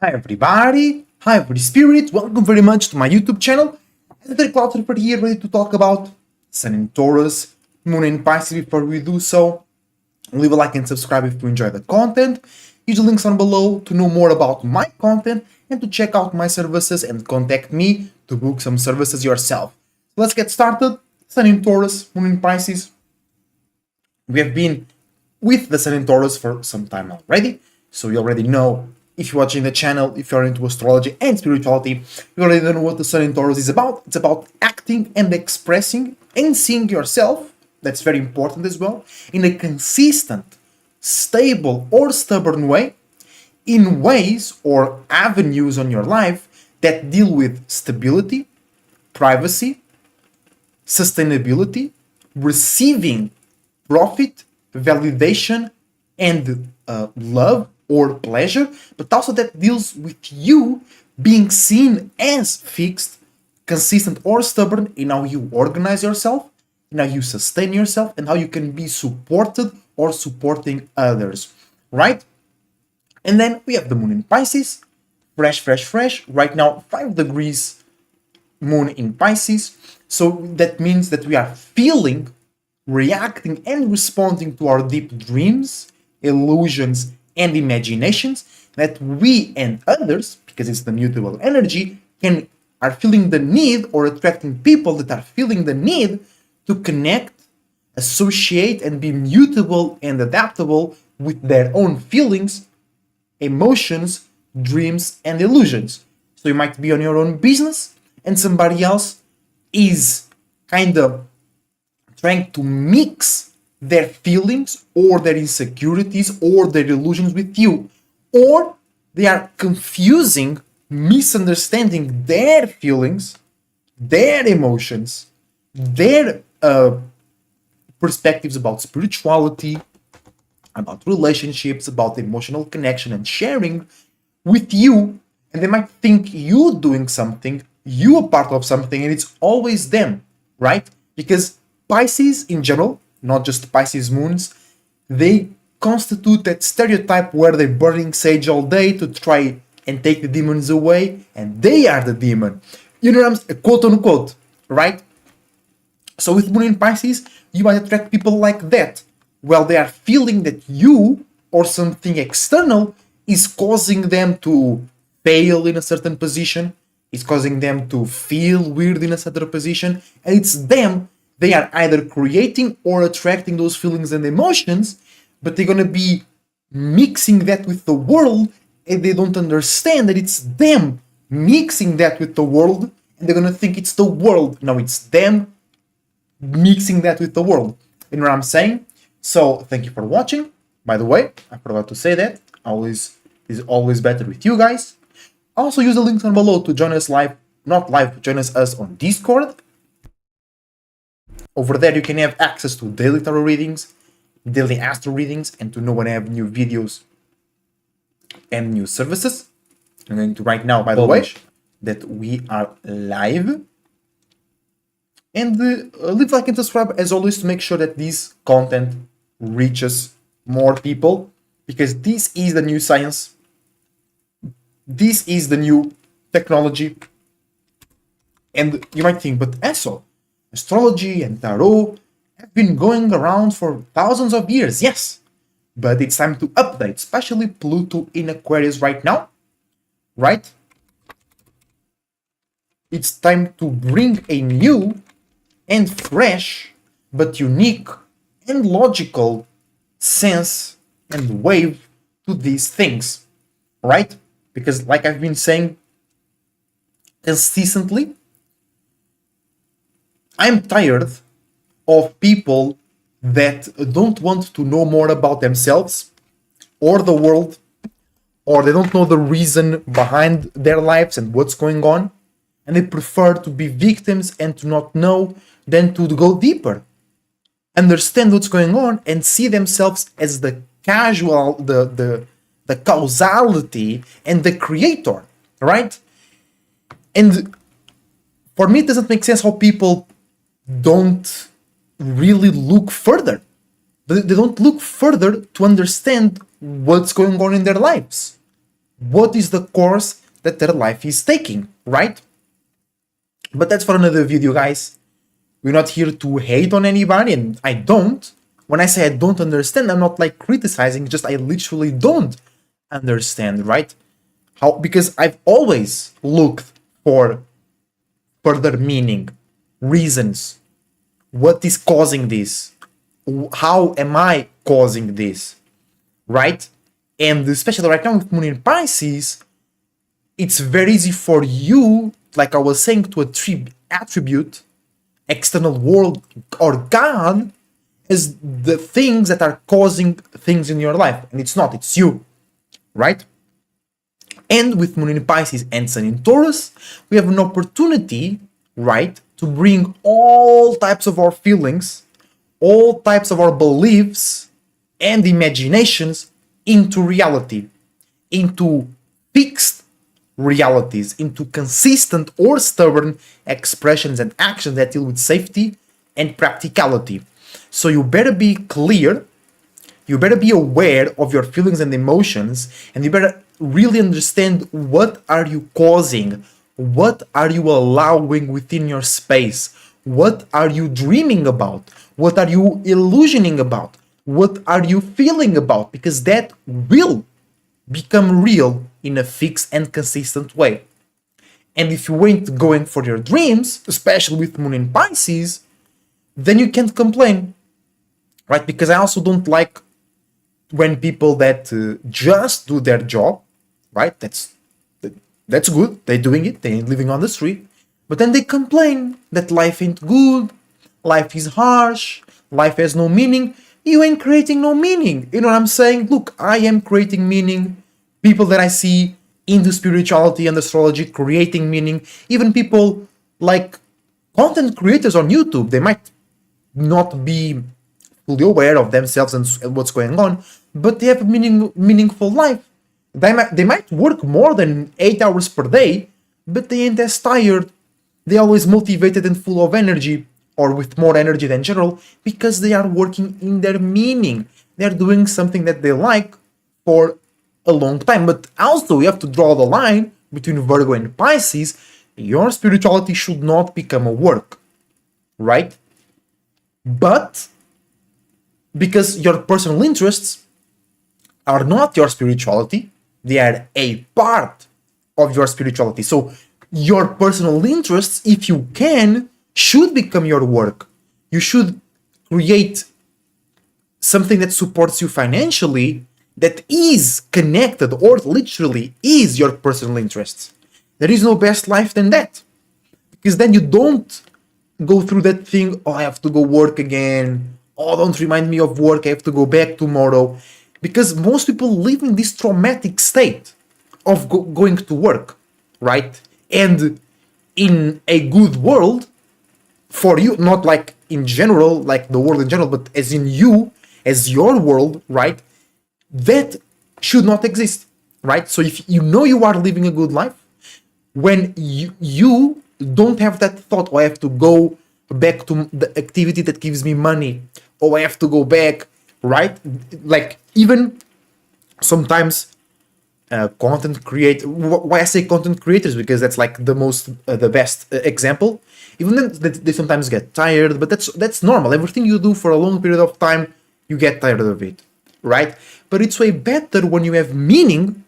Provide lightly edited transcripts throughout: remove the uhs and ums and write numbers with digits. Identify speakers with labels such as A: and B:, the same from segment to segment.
A: Hi everybody, hi every spirit, welcome very much to my YouTube channel. And the Cloud Tripper here, ready to talk about Sun in Taurus, Moon in Pisces. Before we do so, leave a like and subscribe if you enjoy the content. Use the links down below to know more about my content and to check out my services and contact me to book some services yourself. Let's get started. Sun in Taurus, Moon in Pisces. We have been with the Sun in Taurus for some time already, so you already know. If you're watching the channel, if you're into astrology and spirituality, you already know what the Sun in Taurus is about. It's about acting and expressing and seeing yourself, that's very important as well, in a consistent, stable or stubborn way, in ways or avenues on your life that deal with stability, privacy, sustainability, receiving profit, validation, and love or pleasure, but also that deals with you being seen as fixed, consistent, or stubborn in how you organize yourself, in how you sustain yourself, and how you can be supported or supporting others, right? And then we have the Moon in Pisces, fresh. Right now, 5 degrees Moon in Pisces. So that means that we are feeling, reacting, and responding to our deep dreams, illusions, and imaginations that we and others, because it's the mutable energy, are feeling the need, or attracting people that are feeling the need to connect, associate, and be mutable and adaptable with their own feelings, emotions, dreams, and illusions. So you might be on your own business and somebody else is kind of trying to mix their feelings or their insecurities or their illusions with you, or they are confusing, misunderstanding their feelings, their emotions, their perspectives about spirituality, about relationships, about emotional connection and sharing with you, and they might think you doing something, you a part of something, and it's always them, right? Because Pisces in general, not just Pisces moons, they constitute that stereotype where they're burning sage all day to try and take the demons away, and they are the demon. You know what I'm quote unquote, right? So with Moon in Pisces, you might attract people like that. Well, they are feeling that you or something external is causing them to fail in a certain position, is causing them to feel weird in a certain position, and it's them. They are either creating or attracting those feelings and emotions, but they're gonna be mixing that with the world, and they don't understand that it's them mixing that with the world, and they're gonna think it's the world. No, it's them mixing that with the world. You know what I'm saying? So thank you for watching. By the way, I forgot to say that. Always is always better with you guys. Also use the link down below to join us live, not live, join us on Discord. Over there you can have access to daily tarot readings, daily astro readings, and to know when I have new videos and new services. I'm going to right now, by the way, that we are live. And leave a like and subscribe as always to make sure that this content reaches more people, because this is the new science. This is the new technology. And you might think, but Eso, astrology and tarot have been going around for thousands of years. Yes, but it's time to update, especially Pluto in Aquarius right now, right? It's time to bring a new and fresh but unique and logical sense and wave to these things, right? Because like I've been saying consistently, I'm tired of people that don't want to know more about themselves or the world, or they don't know the reason behind their lives and what's going on, and they prefer to be victims and to not know than to go deeper, understand what's going on, and see themselves as the causality and the creator, right? And for me, it doesn't make sense how people don't really look further. They don't look further to understand what's going on in their lives. what is the course that their life is taking, right? But that's for another video, guys. We're not here to hate on anybody, and I don't. When I say I don't understand, I'm not like criticizing, just I literally don't understand, right? How, because I've always looked for further meaning, reasons, what is causing this? How am I causing this? Right? And especially right now with Moon in Pisces, it's very easy for you, like I was saying, to attribute external world or God as the things that are causing things in your life. And it's not, it's you. Right? And with Moon in Pisces and Sun in Taurus, we have an opportunity, right, to bring all types of our feelings, all types of our beliefs and imaginations into reality, into fixed realities, into consistent or stubborn expressions and actions that deal with safety and practicality. So you better be clear, you better be aware of your feelings and emotions, and you better really understand what are you causing, what are you allowing within your space, what are you dreaming about, what are you illusioning about, what are you feeling about, because that will become real in a fixed and consistent way. And if you ain't going for your dreams, especially with Moon in Pisces, then you can't complain, right? Because I also don't like when people that just do their job, right? That's good. They're doing it. They ain't living on the street. But then they complain that life ain't good, life is harsh, life has no meaning. You ain't creating no meaning. You know what I'm saying? Look, I am creating meaning. People that I see into spirituality and astrology creating meaning. Even people like content creators on YouTube, they might not be fully aware of themselves and what's going on, but they have a meaningful life. They might work more than 8 hours per day, but they ain't as tired. They're always motivated and full of energy, or with more energy than general, because they are working in their meaning. They're doing something that they like for a long time. But also, you have to draw the line between Virgo and Pisces. Your spirituality should not become a work, right? But because your personal interests are not your spirituality, they are a part of your spirituality. So your personal interests, if you can, should become your work. You should create something that supports you financially, that is connected or literally is your personal interests. There is no best life than that. Because then you don't go through that thing, oh, I have to go work again. Oh, don't remind me of work, I have to go back tomorrow. Because most people live in this traumatic state of going to work, right? And in a good world, for you, not like in general, like the world in general, but as in you, as your world, right? That should not exist, right? So if you know you are living a good life, when you don't have that thought, oh, I have to go back to the activity that gives me money, or I have to go back, right? Like even sometimes content create. Why I say content creators, because that's like the best example. Even then, they sometimes get tired, but that's normal. Everything you do for a long period of time, you get tired of it, right? But it's way better when you have meaning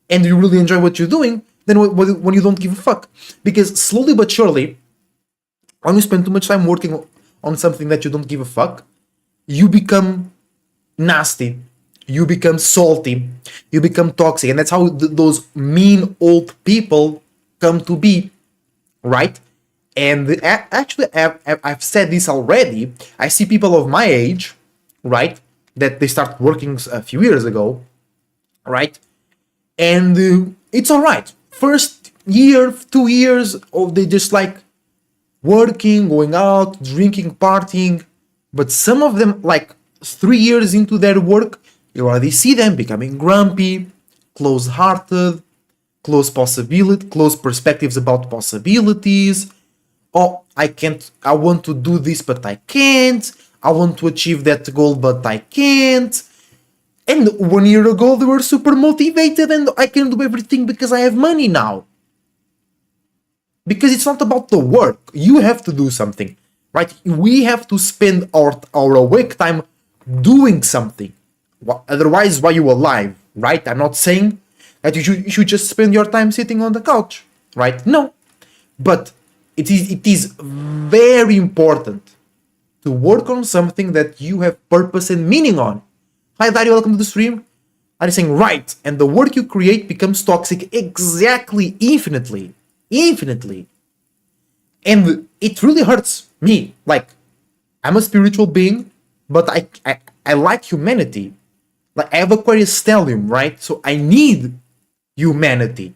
A: and you really enjoy what you're doing than when you don't give a fuck. Because slowly but surely, when you spend too much time working on something that you don't give a fuck, you become nasty, you become salty, you become toxic, and that's how those mean old people come to be, right? And actually, I've said this already. I see people of my age, right, that they start working a few years ago, right, and it's all right. First year, 2 years, oh, they just like working, going out, drinking, partying. But some of them, like 3 years into their work, you already see them becoming grumpy, close-hearted, close perspectives about possibilities. Oh, I want to do this, but I can't. I want to achieve that goal, but I can't. And 1 year ago, they were super motivated and I can do everything because I have money now. Because it's not about the work. You have to do something, right? We have to spend our awake time doing something. Otherwise, why are you alive, right? I'm not saying that you should just spend your time sitting on the couch, right? No. But it is very important to work on something that you have purpose and meaning on. Hi, Dario, welcome to the stream. I'm saying, right, and the work you create becomes toxic exactly, infinitely. Infinitely. And it really hurts me. Like, I'm a spiritual being, but I like humanity. Like, I have Aquarius stellium, right? So I need humanity,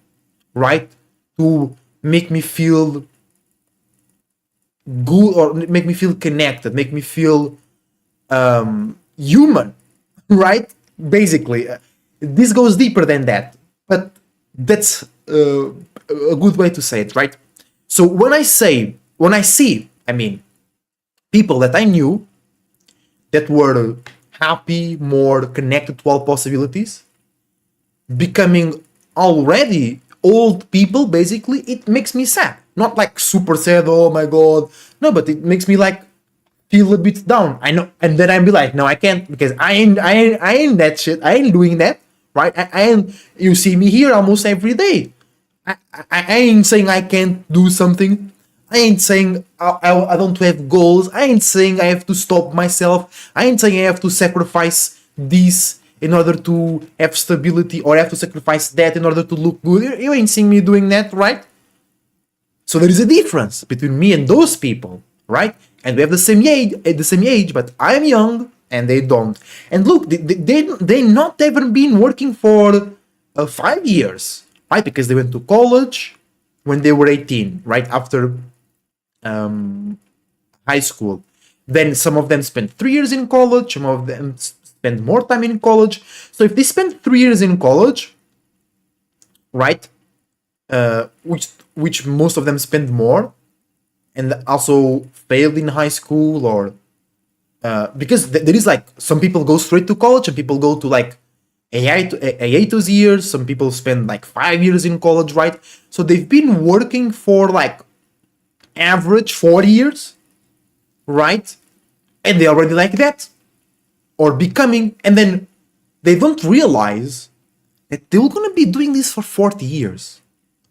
A: right? To make me feel good or make me feel connected, make me feel human, right? Basically, this goes deeper than that, but that's a good way to say it, right? So when I see, I mean, people that I knew that were happy, more connected to all possibilities, becoming already old people, basically, it makes me sad. Not like super sad, oh my god. No, but it makes me like feel a bit down. I know, and then I'd be like, no, I can't because I ain't that shit. I ain't doing that, right? I ain't. You see me here almost every day. I ain't saying I can't do something. I ain't saying I don't have goals. I ain't saying I have to stop myself. I ain't saying I have to sacrifice this in order to have stability or I have to sacrifice that in order to look good. You ain't seeing me doing that, right? So there is a difference between me and those people, right? And we have the same age, but I'm young and they don't. And look, they not even been working for 5 years, right? Because they went to college when they were 18, right after high school. Then some of them spent 3 years in college. Some of them spend more time in college. So if they spend 3 years in college, right, which most of them spend more, and also failed in high school, or because there is like some people go straight to college and people go to like hiatus years. Some people spend like 5 years in college, right? So they've been working for like average 4 years, right? And they already like that, or becoming, and then they don't realize that they're gonna be doing this for 40 years.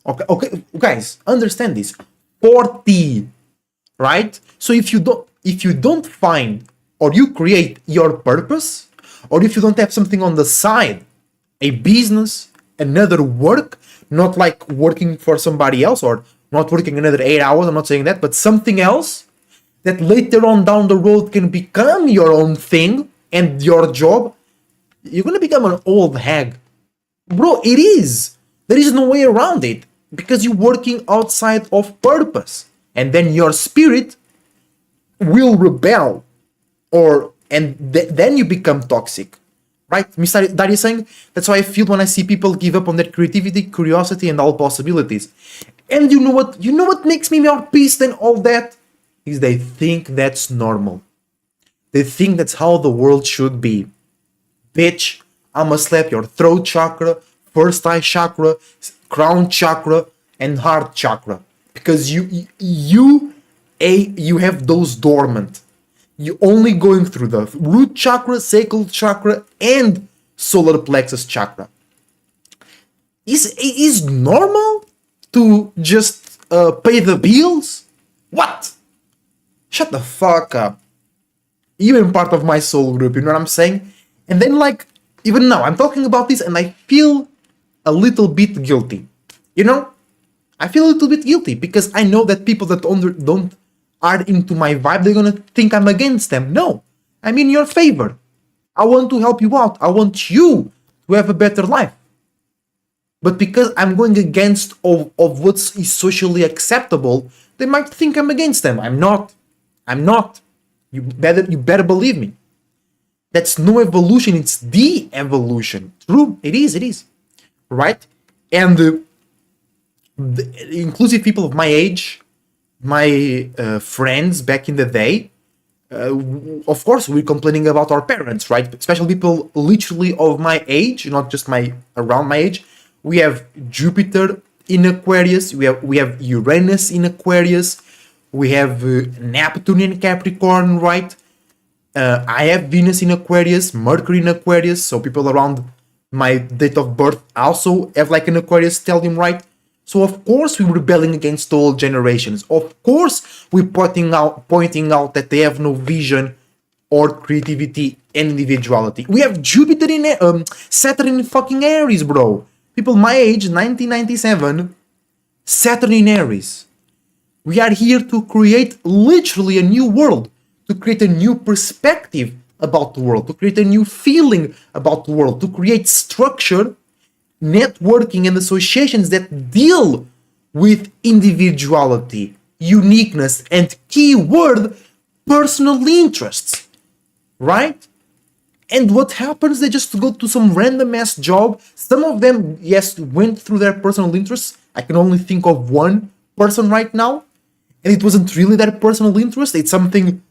A: Okay, guys, understand this. 40, right? So if you don't find or you create your purpose, or if you don't have something on the side, a business, another work, not like working for somebody else or not working another 8 hours, I'm not saying that, but something else that later on down the road can become your own thing and your job, you're gonna become an old hag. Bro, it is. There is no way around it because you're working outside of purpose, and then your spirit will rebel, then you become toxic, right? Mr. Dari is saying that's how I feel when I see people give up on their creativity, curiosity, and all possibilities. And you know what? You know what makes me more peace than all that is they think that's normal. They think that's how the world should be. Bitch, I'ma slap your throat chakra, first eye chakra, crown chakra, and heart chakra. Because you have those dormant. You only going through the root chakra, sacral chakra, and solar plexus chakra. Is normal to just pay the bills? What? Shut the fuck up. Even part of my soul group, you know what I'm saying? And then like, even now, I'm talking about this and I feel a little bit guilty. You know? I feel a little bit guilty because I know that people that don't are into my vibe, they're gonna think I'm against them. No. I'm in your favor. I want to help you out. I want you to have a better life. But because I'm going against of what is socially acceptable, they might think I'm against them. I'm not. I'm not. You better believe me. That's no evolution, it's de-evolution. True, it is. Right? And inclusive people of my age, my friends back in the day, Of course, we're complaining about our parents, right? Especially people literally of my age, not just my around my age. We have Jupiter in Aquarius. We have Uranus in Aquarius. We have Neptune in Capricorn, right? I have Venus in Aquarius, Mercury in Aquarius. So people around my date of birth also have like an Aquarius stellium, right? So of course we're rebelling against old generations. Of course we're pointing out that they have no vision or creativity and individuality. We have Jupiter in Saturn in fucking Aries, bro. People my age, 1997, Saturn in Aries. We are here to create literally a new world, to create a new perspective about the world, to create a new feeling about the world, to create structure, networking, and associations that deal with individuality, uniqueness, and keyword personal interests, right? And what happens? They just go to some random ass job. Some of them, yes, went through their personal interests. I can only think of one person right now, and it wasn't really their personal interest. It's something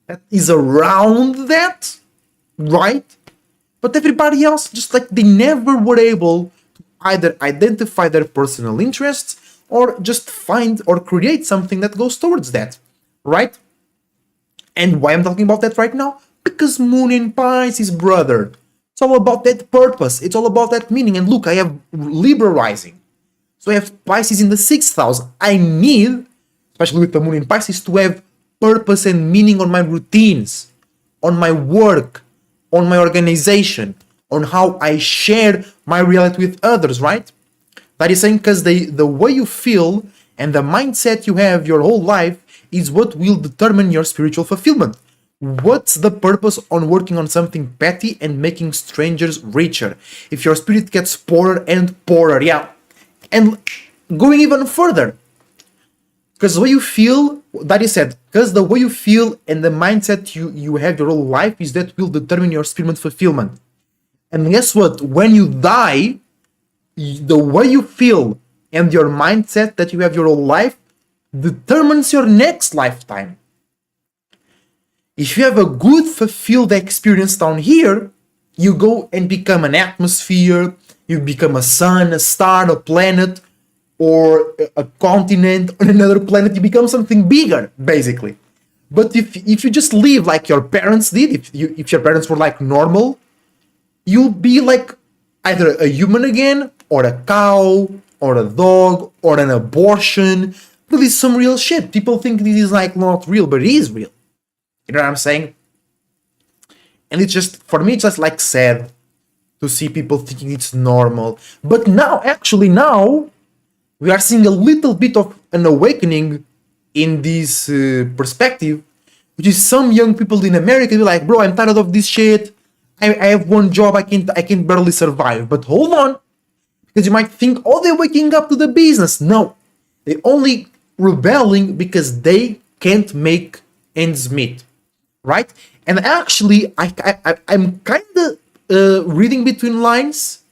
A: that is around that, right? But everybody else, just like they never were able to either identify their personal interests or just find or create something that goes towards that, right? And why I'm talking about that right now? Because Moon in Pisces, brother. It's all about that purpose. It's all about that meaning. And look, I have Libra rising. So I have Pisces in the 6th house. I need, especially with the Moon in Pisces, to have purpose and meaning on my routines, on my work, on my organization, on how I share my reality with others, right? That is saying because the way you feel and the mindset you have your whole life is what will determine your spiritual fulfillment. What's the purpose on working on something petty and making strangers richer? If your spirit gets poorer and poorer, yeah. And going even further, because the way you feel, that is said, because the way you feel and the mindset you have your whole life is that will determine your spiritual fulfillment. And guess what? When you die, the way you feel and your mindset that you have your whole life determines your next lifetime. If you have a good fulfilled experience down here, you go and become an atmosphere, you become a sun, a star, a planet, or a continent on another planet. You become something bigger, basically. But if you just live like your parents did, if your parents were like normal, you'll be like either a human again, or a cow, or a dog, or an abortion. This is some real shit. People think this is like not real, but it is real. You know what I'm saying? And it's just, for me, it's just like sad to see people thinking it's normal. But now, actually now, we are seeing a little bit of an awakening in this perspective, which is some young people in America be like, bro, I'm tired of this shit. I have one job, I can barely survive. But hold on, because you might think, oh, they're waking up to the business. No, they're only rebelling because they can't make ends meet, right? And actually, I'm kind of reading between lines.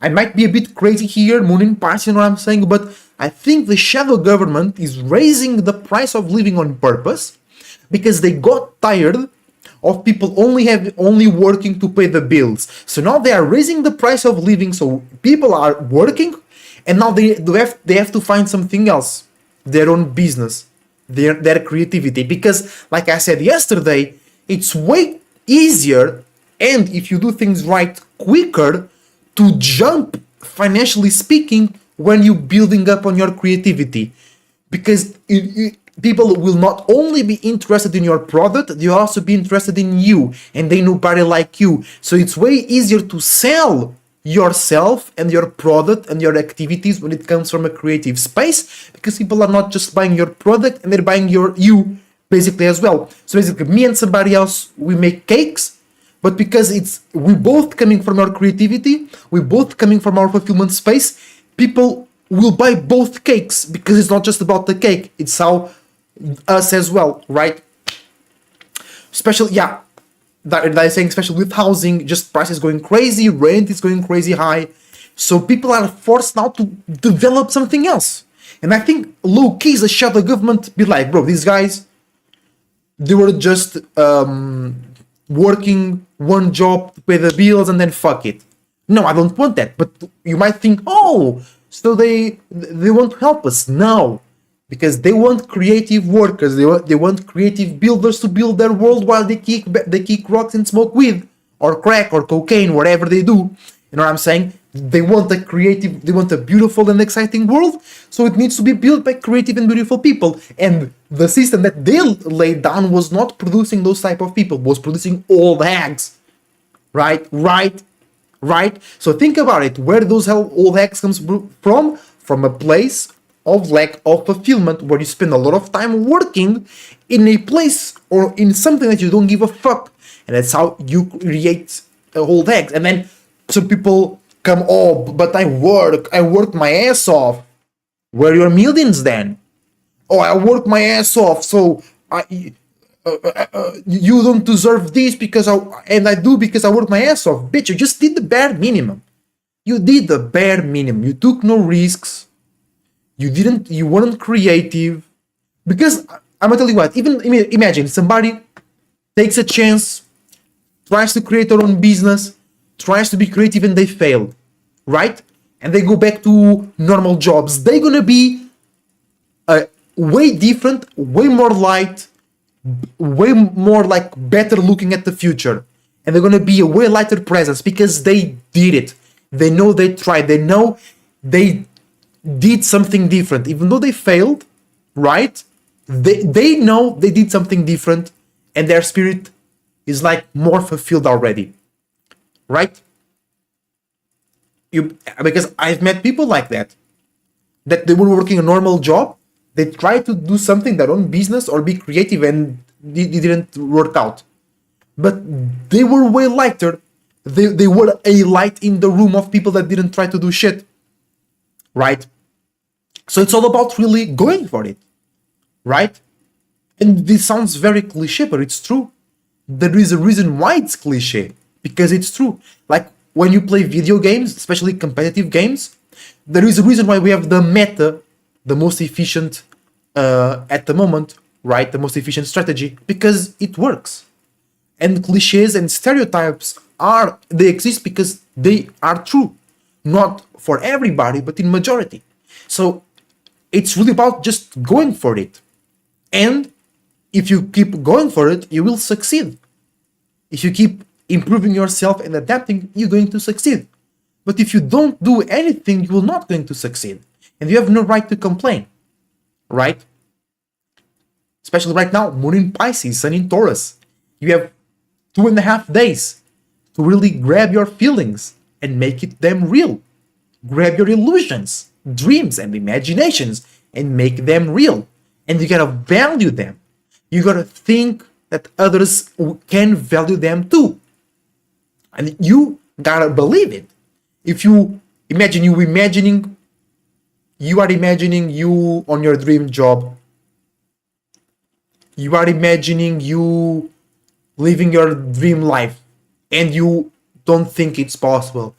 A: I might be a bit crazy here, Moon in Pisces, you know what I'm saying, but I think the shadow government is raising the price of living on purpose because they got tired of people only working to pay the bills. So now they are raising the price of living, so people are working, and now they have to find something else, their own business, their creativity. Because, like I said yesterday, it's way easier, and if you do things right, quicker to jump, financially speaking, when you're building up on your creativity. Because people will not only be interested in your product, they'll also be interested in you, and they nobody like you. So it's way easier to sell yourself and your product and your activities when it comes from a creative space, because people are not just buying your product, and they're buying you basically as well. So basically, me and somebody else, we make cakes, but because we both coming from our creativity, we both coming from our fulfillment space, people will buy both cakes, because it's not just about the cake, it's how us as well, right? Especially, yeah, that is saying, especially with housing, just prices going crazy, rent is going crazy high, so people are forced now to develop something else. And I think low-key the shadow government be like, bro, these guys, they were just working one job to pay the bills and then fuck it. No, I don't want that. But you might think, oh, so they won't help us. No, because they want creative workers. They want creative builders to build their world while they kick rocks and smoke weed or crack or cocaine, whatever they do. You know what I'm saying? They want they want a beautiful and exciting world, so it needs to be built by creative and beautiful people. And the system that they laid down was not producing those type of people, was producing old hags. Right? Right? Right? So think about it. Where those old hags comes from? From a place of lack of fulfillment, where you spend a lot of time working in a place or in something that you don't give a fuck. And that's how you create old hags. And then some people come, oh, but I work my ass off. Where are your millions then? Oh, I work my ass off, so you don't deserve this because I do because I work my ass off. Bitch, you just did the bare minimum. You did the bare minimum. You took no risks. You weren't creative. Because I'm gonna tell you what, even imagine somebody takes a chance, tries to create their own business, tries to be creative and they fail, right? And they go back to normal jobs. They're gonna be way different, way more light, way more like better looking at the future. And they're gonna be a way lighter presence because they did it. They know they tried. They know they did something different. Even though they failed, right? They know they did something different and their spirit is like more fulfilled already. Right? Because I've met people like that they were working a normal job, they tried to do something, their own business or be creative, and it didn't work out. But they were way lighter. They were a light in the room of people that didn't try to do shit. Right? So it's all about really going for it. Right? And this sounds very cliche, but it's true. There is a reason why it's cliche. Because it's true. Like when you play video games, especially competitive games, there is a reason why we have the meta, the most efficient at the moment, right? The most efficient strategy, because it works. And cliches and stereotypes they exist because they are true. Not for everybody, but in majority. So it's really about just going for it. And if you keep going for it, you will succeed. If you keep improving yourself and adapting, you're going to succeed. But if you don't do anything, you're not going to succeed. And you have no right to complain. Right? Especially right now, Moon in Pisces, Sun in Taurus. You have 2.5 days to really grab your feelings and make them real. Grab your illusions, dreams, and imaginations and make them real. And you gotta value them. You gotta think that others can value them too. And you gotta believe it. If you are imagining you on your dream job. You are imagining you living your dream life and you don't think it's possible.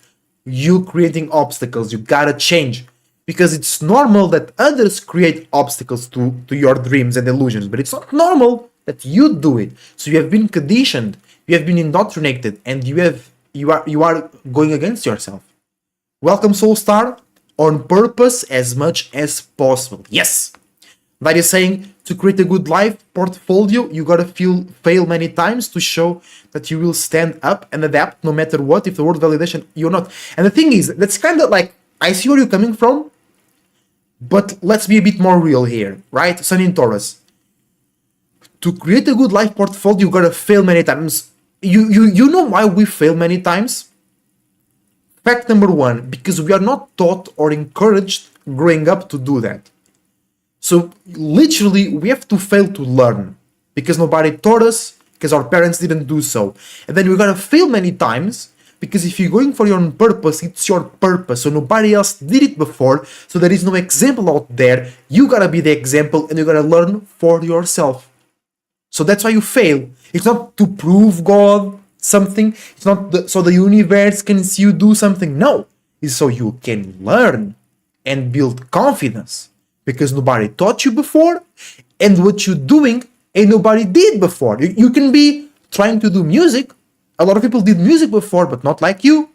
A: You creating obstacles. You gotta change. Because it's normal that others create obstacles to your dreams and illusions, but it's not normal that you do it. So you have been conditioned, you have been indoctrinated, and you are going against yourself. Welcome, Soul Star, on purpose as much as possible. Yes! That is saying, to create a good life portfolio, you gotta fail many times to show that you will stand up and adapt no matter what, if the word validation, you're not. And the thing is, that's kind of like, I see where you're coming from, but let's be a bit more real here, right? Sun in Taurus. To create a good life portfolio, you gotta fail many times. You know why we fail many times? Fact number one, because we are not taught or encouraged growing up to do that. So literally, we have to fail to learn because nobody taught us, because our parents didn't do so. And then we gotta fail many times because if you're going for your own purpose, it's your purpose. So nobody else did it before, so there is no example out there. You gotta be the example and you gotta learn for yourself. So that's why you fail. It's not to prove God something. It's not so the universe can see you do something. No, it's so you can learn and build confidence because nobody taught you before, and what you're doing and nobody did before. You can be trying to do music. A lot of people did music before, but not like you.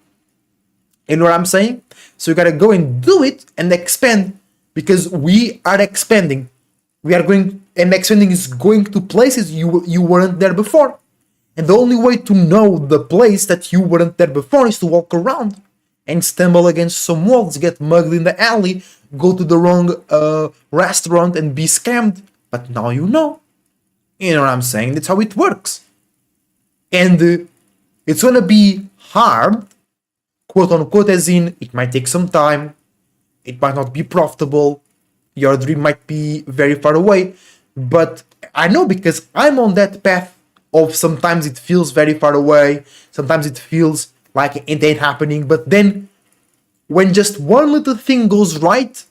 A: You know what I'm saying? So you gotta go and do it and expand, because we are expanding. We are going, and expanding is going to places you weren't there before. And the only way to know the place that you weren't there before is to walk around and stumble against some walls, get mugged in the alley, go to the wrong restaurant and be scammed. But now you know. You know what I'm saying? That's how it works. And it's gonna be hard, quote unquote, as in it might take some time, it might not be profitable, your dream might be very far away. But I know, because I'm on that path of sometimes it feels very far away, sometimes it feels like it ain't happening, but then when just one little thing goes right,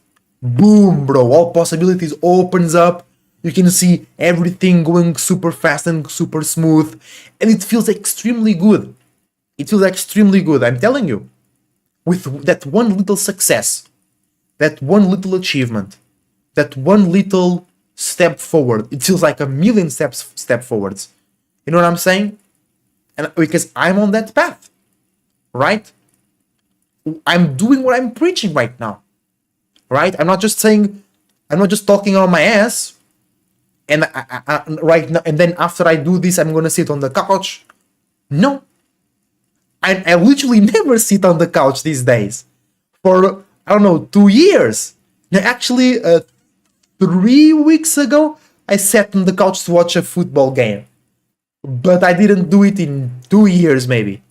A: boom, bro, all possibilities opens up. You can see everything going super fast and super smooth, and it feels extremely good. It feels extremely good, I'm telling you. With that one little success, that one little achievement, that one little step forward, it feels like a million step forwards. You know what I'm saying? And because I'm on that path, right? I'm doing what I'm preaching right now, right? I'm not just talking on my ass, and right now, and then after I do this, I'm gonna sit on the couch. No, I literally never sit on the couch these days. For, I don't know, 2 years. Now, actually, 3 weeks ago, I sat on the couch to watch a football game. But I didn't do it in 2 years, maybe.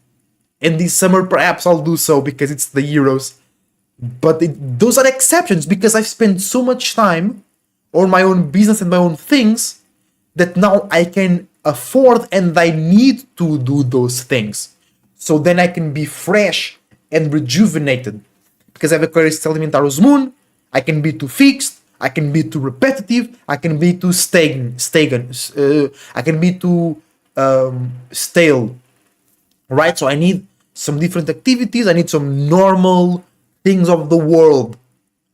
A: And this summer, perhaps I'll do so because it's the Euros. But those are exceptions, because I've spent so much time on my own business and my own things that now I can afford and I need to do those things. So then I can be fresh and rejuvenated. Because I have Aquarius telling me in Taurus moon, I can be too fixed, I can be too repetitive, I can be too I can be too stale. Right? So I need some different activities, I need some normal things of the world,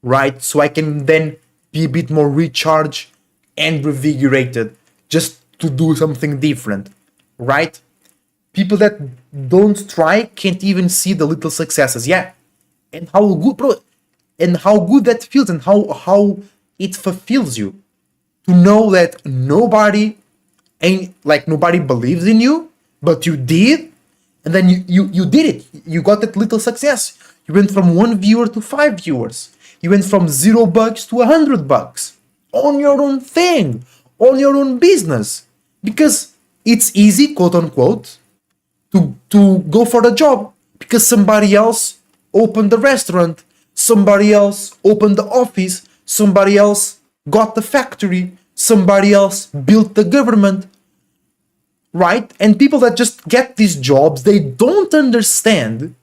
A: right? So I can then be a bit more recharged and revigorated, just to do something different, right? People that don't try can't even see the little successes, yeah. And how good, bro, and how good that feels, and how it fulfills you to know that nobody believes in you, but you did, and then you did it. You got that little success. You went from 1 viewer to 5 viewers. You went from $0 to $100 on your own thing, on your own business, because it's easy, quote unquote, to go for the job, because somebody else opened the restaurant, somebody else opened the office, somebody else got the factory, somebody else built the government, right? And people that just get these jobs, they don't understand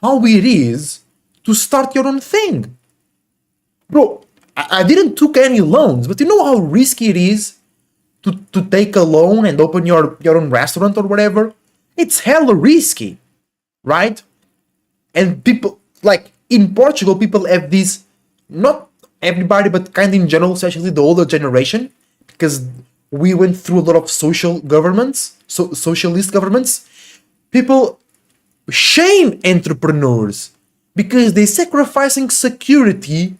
A: how it is to start your own thing. Bro, I didn't took any loans, but you know how risky it is to take a loan and open your own restaurant or whatever? It's hella risky, right? And people, like in Portugal, people have this, not everybody, but kind of in general, especially the older generation, because we went through a lot of socialist governments. People shame entrepreneurs because they're sacrificing security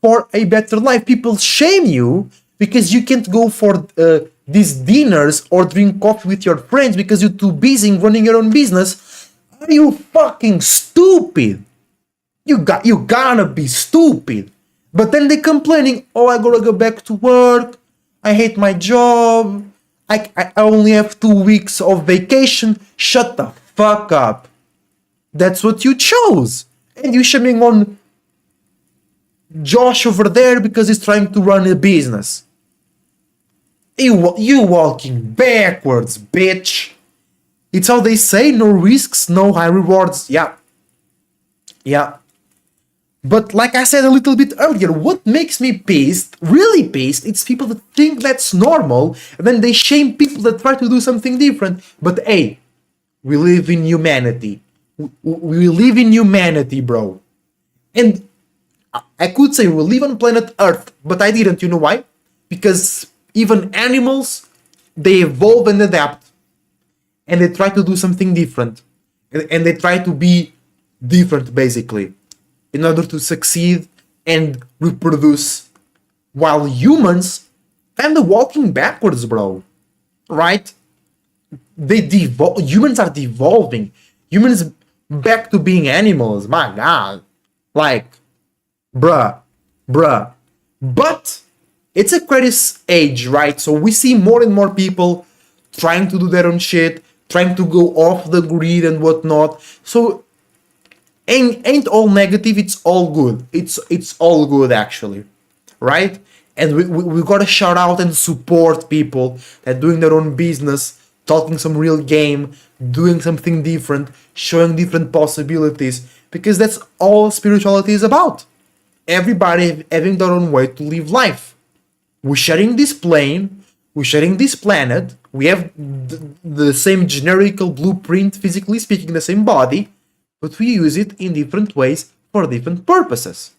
A: for a better life. People shame you because you can't go for these dinners or drink coffee with your friends because you're too busy running your own business. Are you fucking stupid? You gotta be stupid. But then they're complaining, oh, I gotta go back to work, I hate my job, I only have 2 weeks of vacation. Shut the fuck up. That's what you chose. And you're shaming on Josh over there because he's trying to run a business. You walking backwards, bitch. It's how they say, no risks, no high rewards. Yeah. But like I said a little bit earlier, what makes me pissed, really pissed, it's people that think that's normal, and then they shame people that try to do something different. But hey, we live in humanity. We live in humanity, bro. And I could say we live on planet Earth, but I didn't. You know why? Because even animals they evolve and adapt, and they try to do something different, and they try to be different basically in order to succeed and reproduce, while humans kind of walking backwards, bro. Right? Humans are devolving. Humans back to being animals. My God, like, bruh, bruh. But it's a crazy age, right? So we see more and more people trying to do their own shit, trying to go off the grid and whatnot. So ain't all negative. It's all good. It's all good actually, right? And we gotta shout out and support people that doing their own business, talking some real game, doing something different, showing different possibilities, because that's all spirituality is about. Everybody having their own way to live life. We're sharing this plane, we're sharing this planet, we have the same generical blueprint, physically speaking, the same body, but we use it in different ways for different purposes.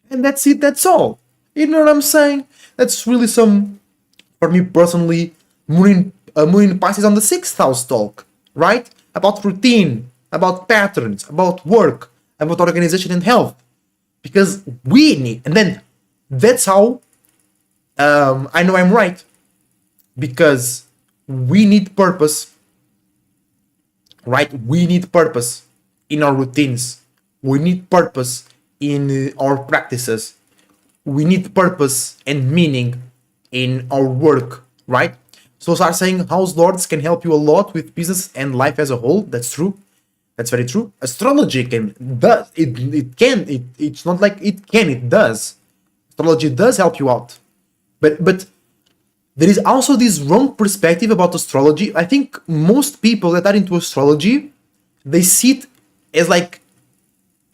A: And that's it, that's all. You know what I'm saying? That's really some, for me personally, Moon in Pisces on the 6th house talk, right? About routine, about patterns, about work, about organization and health. Because we need, and then that's how I know I'm right. Because we need purpose, right? We need purpose in our routines. We need purpose in our practices. We need purpose and meaning in our work, right? So start saying house lords can help you a lot with business and life as a whole. That's true. That's very true. Astrology it's not like it does. Astrology does help you out. But there is also this wrong perspective about astrology. I think most people that are into astrology, they see it as like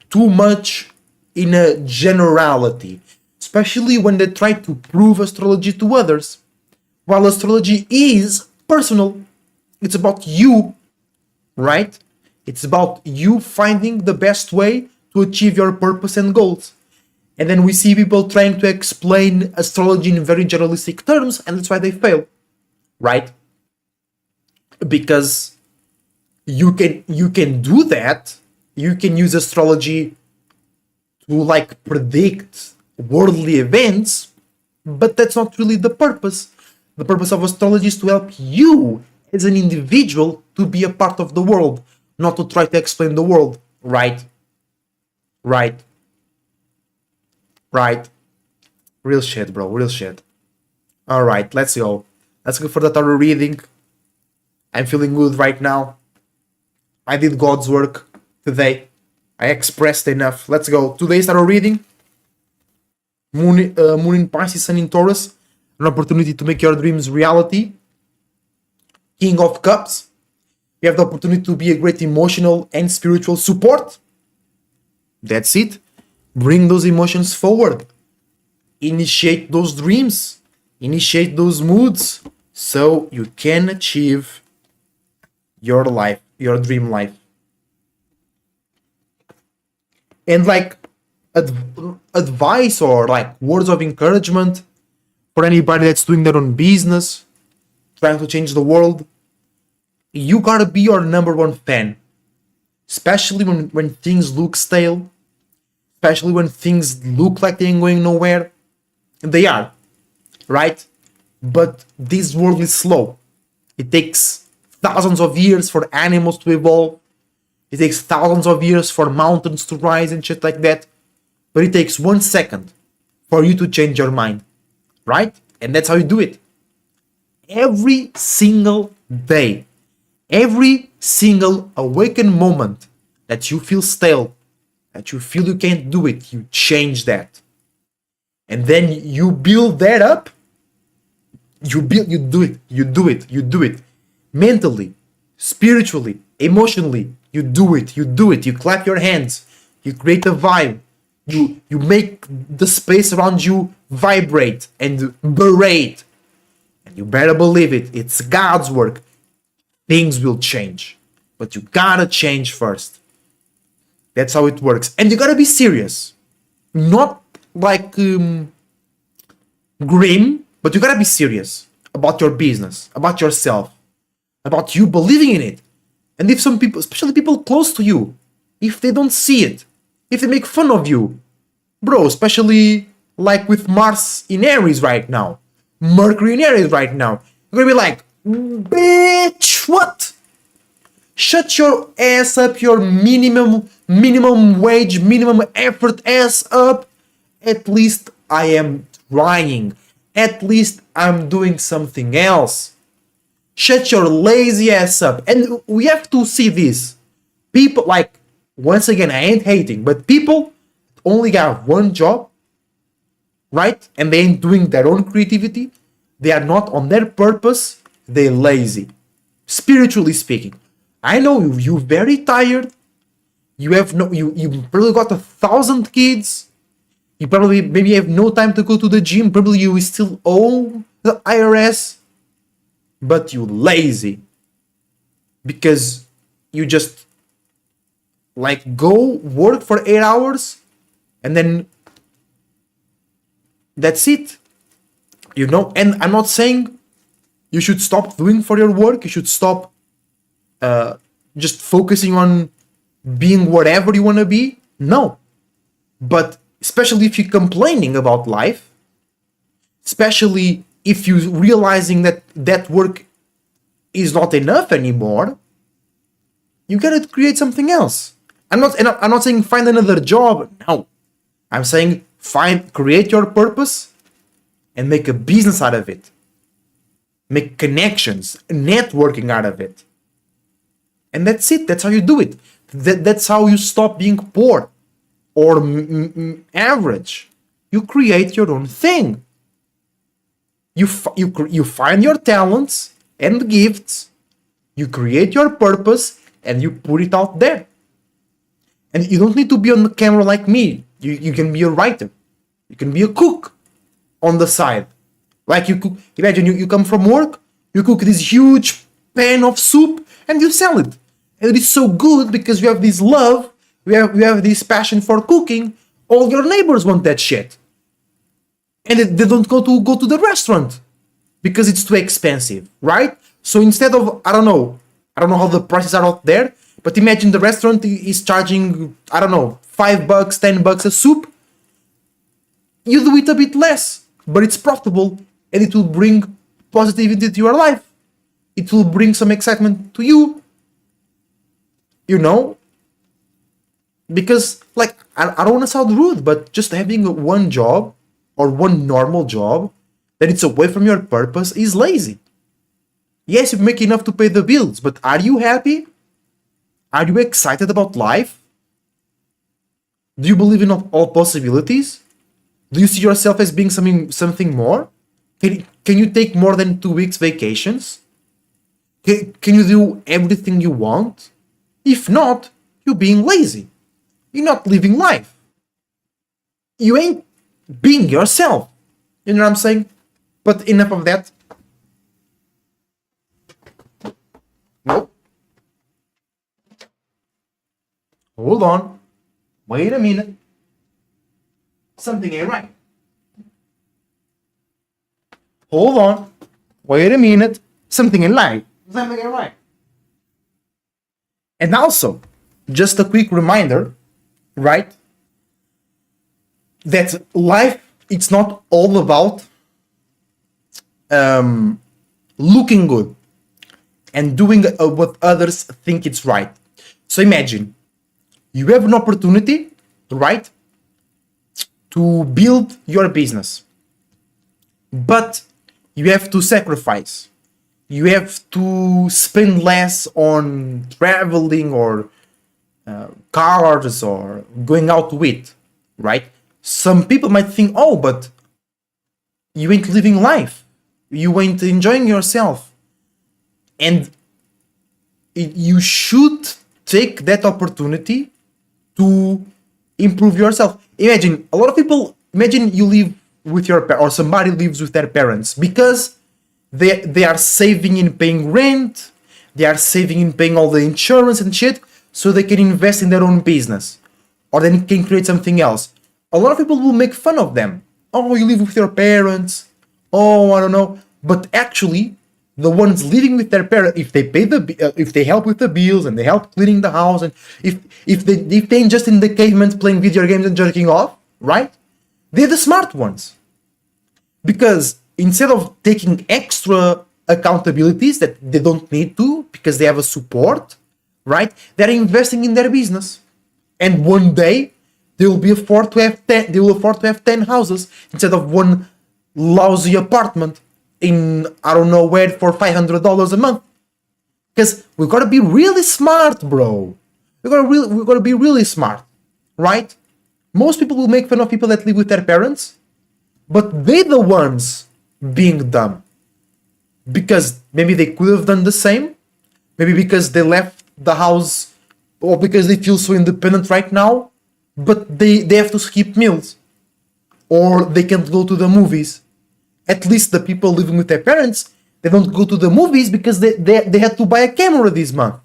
A: too much in a generality, especially when they try to prove astrology to others. While astrology is personal, it's about you, right? It's about you finding the best way to achieve your purpose and goals. And then we see people trying to explain astrology in very generalistic terms, and that's why they fail, right? Because you can do that. You can use astrology to like predict worldly events, but that's not really the purpose. The purpose of astrology is to help you as an individual to be a part of the world, not to try to explain the world, right? Right. Right. Real shit, bro. Real shit. Alright, let's go. Let's go for the tarot reading. I'm feeling good right now. I did God's work today. I expressed enough. Let's go. Today's tarot reading. Moon in Pisces, Sun in Taurus. An opportunity to make your dreams reality. King of Cups. You have the opportunity to be a great emotional and spiritual support. That's it. Bring those emotions forward. Initiate those dreams. Initiate those moods so you can achieve your life, your dream life. And like advice or like words of encouragement for anybody that's doing their own business, trying to change the world, you gotta be your number one fan. Especially when things look stale, especially when things look like they ain't going nowhere. And they are, right? But this world is slow. It takes thousands of years for animals to evolve. It takes thousands of years for mountains to rise and shit like that. But it takes 1 second for you to change your mind, right? And that's how you do it. Every single day, every single awakened moment that you feel stale, that you feel you can't do it, you change that. And then you build that up. You do it. Mentally, spiritually, emotionally, you do it. You clap your hands. You create a vibe. You make the space around you vibrate and berate. And you better believe it. It's God's work. Things will change. But you gotta change first. That's how it works. And you gotta be serious. Not like grim, but you gotta be serious. about your business, about yourself, about you believing in it. And if some people, especially people close to you, if they don't see it, if they make fun of you, bro, especially like with Mars in Aries right now, Mercury in Aries right now, you're gonna be like, bitch, what? Shut your ass up, your minimum wage, minimum effort ass up. At least I am trying. At least I'm doing something else. Shut your lazy ass up. And we have to see this. People, like, once again, I ain't hating, but people only have one job, right? And they ain't doing their own creativity. They are not on their purpose. They're lazy. Spiritually speaking. I know you're very tired. You have no, you probably got 1,000 kids. You probably maybe have no time to go to the gym. Probably you still owe the IRS. But you lazy. Because you just like go work for 8 hours and then that's it. You know, and I'm not saying you should stop doing for your work. You should stop just focusing on being whatever you want to be. No. But especially if you're complaining about life, especially if you're realizing that that work is not enough anymore, you gotta create something else. I'm not saying find another job. No. I'm saying create your purpose and make a business out of it. Make connections, networking out of it. And that's it. That's how you do it. That's how you stop being poor or average. You create your own thing. You find your talents and gifts. You create your purpose and you put it out there. And you don't need to be on the camera like me. You can be a writer. You can be a cook on the side. Like you cook. Imagine you come from work. You cook this huge pan of soup and you sell it. And it is so good because you have this love, we have this passion for cooking. All your neighbors want that shit. And they don't go to the restaurant because it's too expensive, right? So instead of, I don't know how the prices are out there, but imagine the restaurant is charging, I don't know, $5, $10 a soup. You do it a bit less, but it's profitable and it will bring positivity to your life. It will bring some excitement to you. You know, because like I don't want to sound rude, but just having one job or one normal job that it's away from your purpose is lazy. Yes, you make enough to pay the bills, but are you happy? Are you excited about life? Do you believe in all possibilities? Do you see yourself as being something more? Can you take more than 2 weeks vacations? Can you do everything you want? If not, you're being lazy. You're not living life. You ain't being yourself. You know what I'm saying? But enough of that. Nope. Hold on. Wait a minute. Something ain't right. Hold on. Wait a minute. Something ain't right. Something ain't right. And also, just a quick reminder, right? That life, it's not all about looking good and doing what others think it's right. So imagine, you have an opportunity, right? To build your business. But you have to sacrifice. You have to spend less on traveling or cars or going out to eat, right? Some people might think, oh, but you ain't living life. You ain't enjoying yourself. And you should take that opportunity to improve yourself. Imagine, a lot of people, imagine you live with or somebody lives with their parents because they are saving in paying rent, they are saving in paying all the insurance and shit, so they can invest in their own business. Or they can create something else. A lot of people will make fun of them. Oh, you live with your parents. Oh, I don't know. but actually the ones living with their parents, if they pay if they help with the bills and they help cleaning the house, and if they just in the cavemen playing video games and jerking off, right? They're the smart ones, because instead of taking extra accountabilities that they don't need to because they have a support, right? They're investing in their business, and one day they will afford to have 10. They will afford to have 10 houses instead of one lousy apartment in I don't know where for $500 a month. Because we gotta be really smart, bro. We gotta be really smart, right? Most people will make fun of people that live with their parents, but they're the ones being dumb. Because maybe they could have done the same, maybe because they left the house, or because they feel so independent right now, but they have to skip meals, or they can't go to the movies. At least the people living with their parents, they don't go to the movies because they had to buy a camera this month,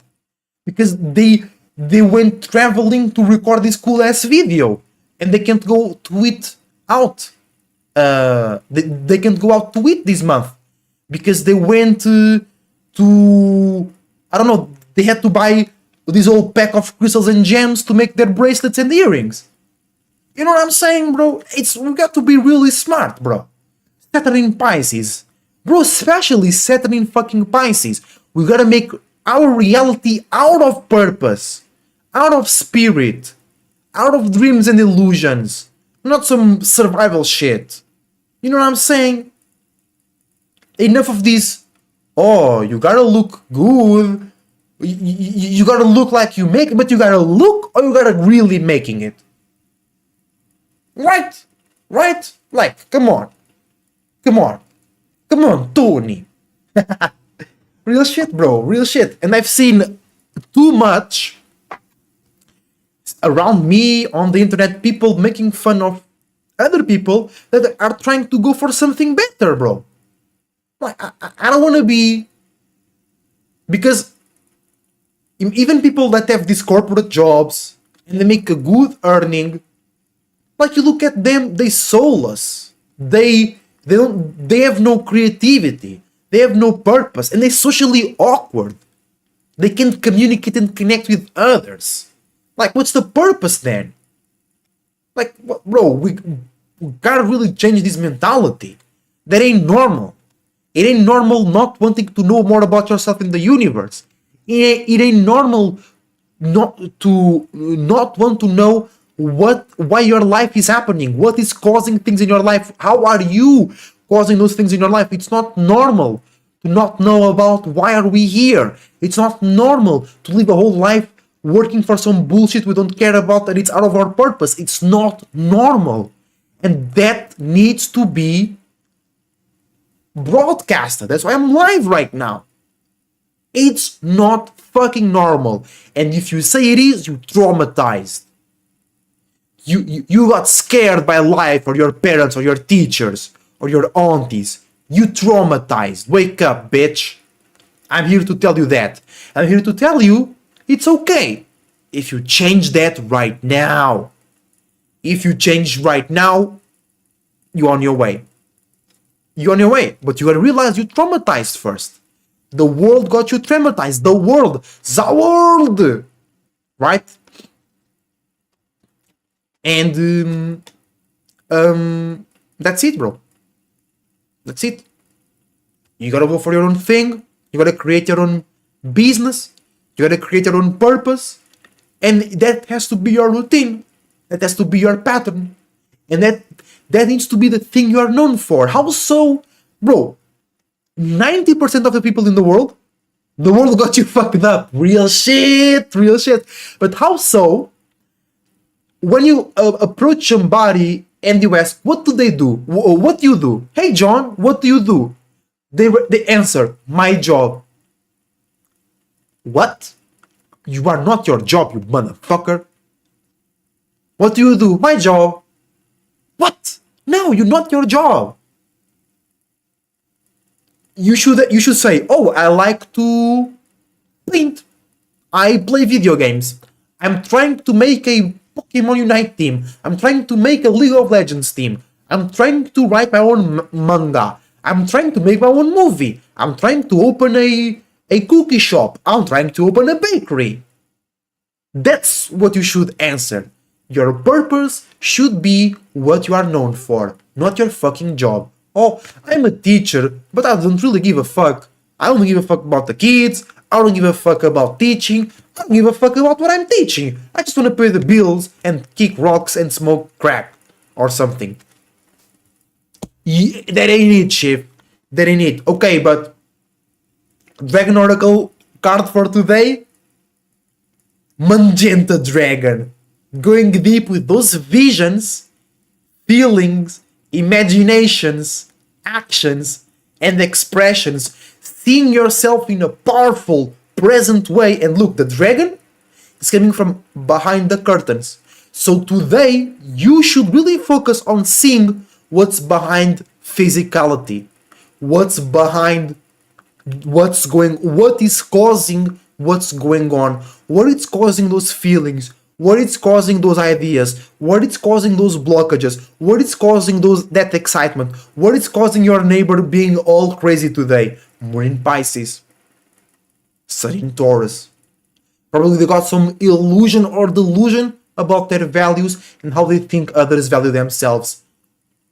A: because they went traveling to record this cool ass video, and they can't go to eat out. They can't go out to eat this month because they went to I don't know. They had to buy this whole pack of crystals and gems to make their bracelets and earrings. You know what I'm saying, bro? We got to be really smart, bro. Saturn in Pisces, bro. Especially Saturn in fucking Pisces. We gotta make our reality out of purpose, out of spirit, out of dreams and illusions, not some survival shit. You know what I'm saying? Enough of this. Oh, you gotta look good. You gotta look like you make it, but you gotta look, or you gotta really making it. Right? Right? Like, come on, Tony. Real shit, bro. Real shit. And I've seen too much around me on the internet, people making fun of other people that are trying to go for something better, bro. Like, I don't want to be, because even people that have these corporate jobs and they make a good earning, like, you look at them, they soulless. They have no creativity. They have no purpose, and they're socially awkward. They can't communicate and connect with others. Like, what's the purpose then? Like, bro, we gotta really change this mentality. That ain't normal. It ain't normal not wanting to know more about yourself in the universe. It ain't normal not want to know why your life is happening, what is causing things in your life, how are you causing those things in your life. It's not normal to not know about why are we here. It's not normal to live a whole life working for some bullshit we don't care about and it's out of our purpose. It's not normal, and that needs to be broadcasted. That's why I'm live right now. It's not fucking normal, and if you say it is, you traumatized. You got scared by life, or your parents, or your teachers, or your aunties. You traumatized. Wake up, bitch. I'm here to tell you that. I'm here to tell you it's okay if you change that right now. If you change right now, you're on your way. You're on your way, but you gotta realize you traumatized first. The world got you traumatized. The world. Right? And that's it, bro. That's it. You gotta go for your own thing. You gotta create your own business. You gotta create your own purpose. And that has to be your routine. That has to be your pattern. And that needs to be the thing you are known for. How so? Bro, 90% of the people in the world got you fucked up. Real shit. But how so? When you approach somebody and you ask, what do they do? What do you do? Hey, John, what do you do? They answer, my job. What? You are not your job, you motherfucker. What do you do? My job. What? No, you're not your job. You should say, oh, I like to paint. I play video games. I'm trying to make a Pokemon Unite team. I'm trying to make a League of Legends team. I'm trying to write my own manga. I'm trying to make my own movie. I'm trying to open a cookie shop. I'm trying to open a bakery. That's what you should answer. Your purpose should be what you are known for, not your fucking job. Oh, I'm a teacher, but I don't really give a fuck. I don't give a fuck about the kids. I don't give a fuck about teaching. I don't give a fuck about what I'm teaching. I just want to pay the bills and kick rocks and smoke crack or something. Yeah, that ain't it, Chief. That ain't it. Okay, but Dragon Oracle card for today, Magenta Dragon. Going deep with those visions, feelings, imaginations, actions, and expressions. Seeing yourself in a powerful, present way. And look, the dragon is coming from behind the curtains. So today, you should really focus on seeing what's behind physicality. What's behind what is causing what's going on, what is causing those feelings, what is causing those ideas, what is causing those blockages, what is causing that excitement, what is causing your neighbor being all crazy today. Moon in Pisces, Sun in Taurus. Probably they got some illusion or delusion about their values and how they think others value themselves.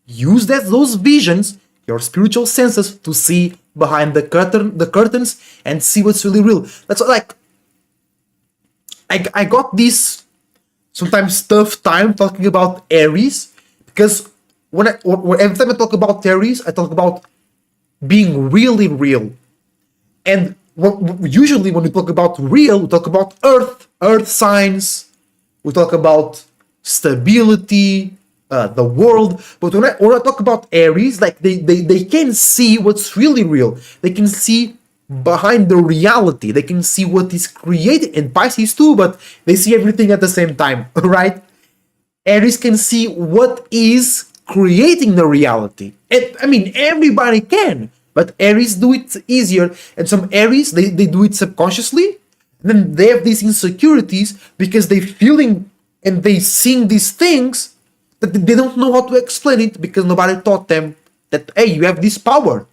A: Use those visions, your spiritual senses, to see behind the curtains and see what's really real. That's like I got this sometimes tough time talking about Aries, because every time I talk about Aries, I talk about being really real. And usually when we talk about real, we talk about earth signs, we talk about stability, the world. But when I talk about Aries, like they can see what's really real. They can see behind the reality. They can see what is created, and Pisces too, but they see everything at the same time, right? Aries can see what is creating the reality. And I mean, everybody can, but Aries do it easier. And some Aries, they do it subconsciously. And then they have these insecurities because they feeling and they seeing these things that they don't know how to explain it because nobody taught them that, hey, you have this power.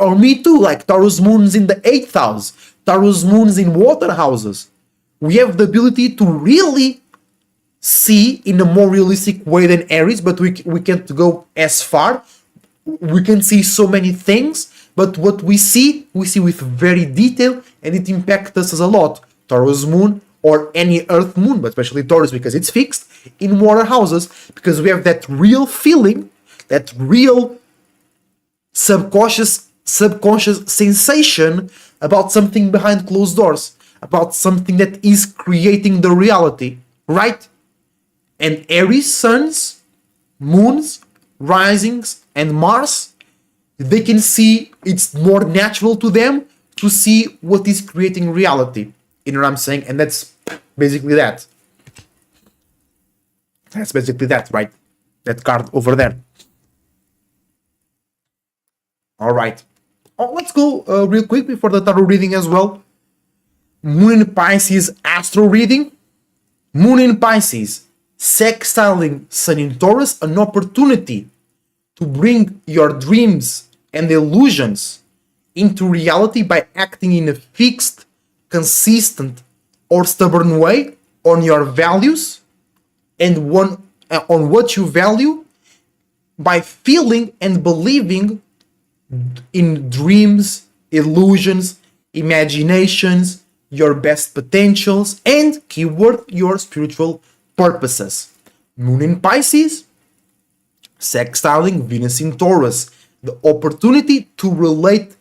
A: Or me too, like Taurus moons in the 8th house, Taurus moons in water houses. We have the ability to really see in a more realistic way than Aries, but we can't go as far. We can see so many things, but what we see with very detail, and it impacts us a lot. Taurus moon or any earth moon, but especially Taurus because it's fixed in water houses, because we have that real feeling, that real subconscious sensation about something behind closed doors, about something that is creating the reality, right? And Aries suns, moons, risings, and Mars, they can see, it's more natural to them to see what is creating reality. You know what I'm saying? And that's basically that. That's basically that, right? That card over there. All right. Oh, let's go real quick before the tarot reading as well. Moon in Pisces astro reading. Moon in Pisces sextiling Sun in Taurus, an opportunity to bring your dreams and illusions into reality by acting in a fixed, consistent, or stubborn way on your values and on what you value, by feeling and believing in dreams, illusions, imaginations, your best potentials, and keyword, your spiritual purposes. Moon in Pisces, sextiling Venus in Taurus, the opportunity to relate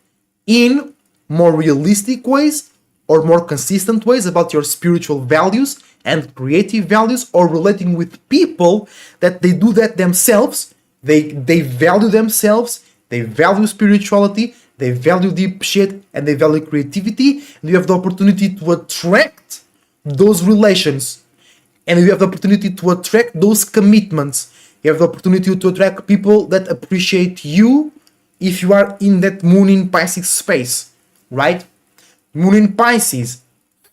A: in more realistic ways or more consistent ways about your spiritual values and creative values, or relating with people that they do that themselves. They value themselves, they value spirituality, they value deep shit, and they value creativity. And you have the opportunity to attract those relations, and you have the opportunity to attract those commitments. You have the opportunity to attract people that appreciate you if you are in that Moon in Pisces space, right? Moon in Pisces,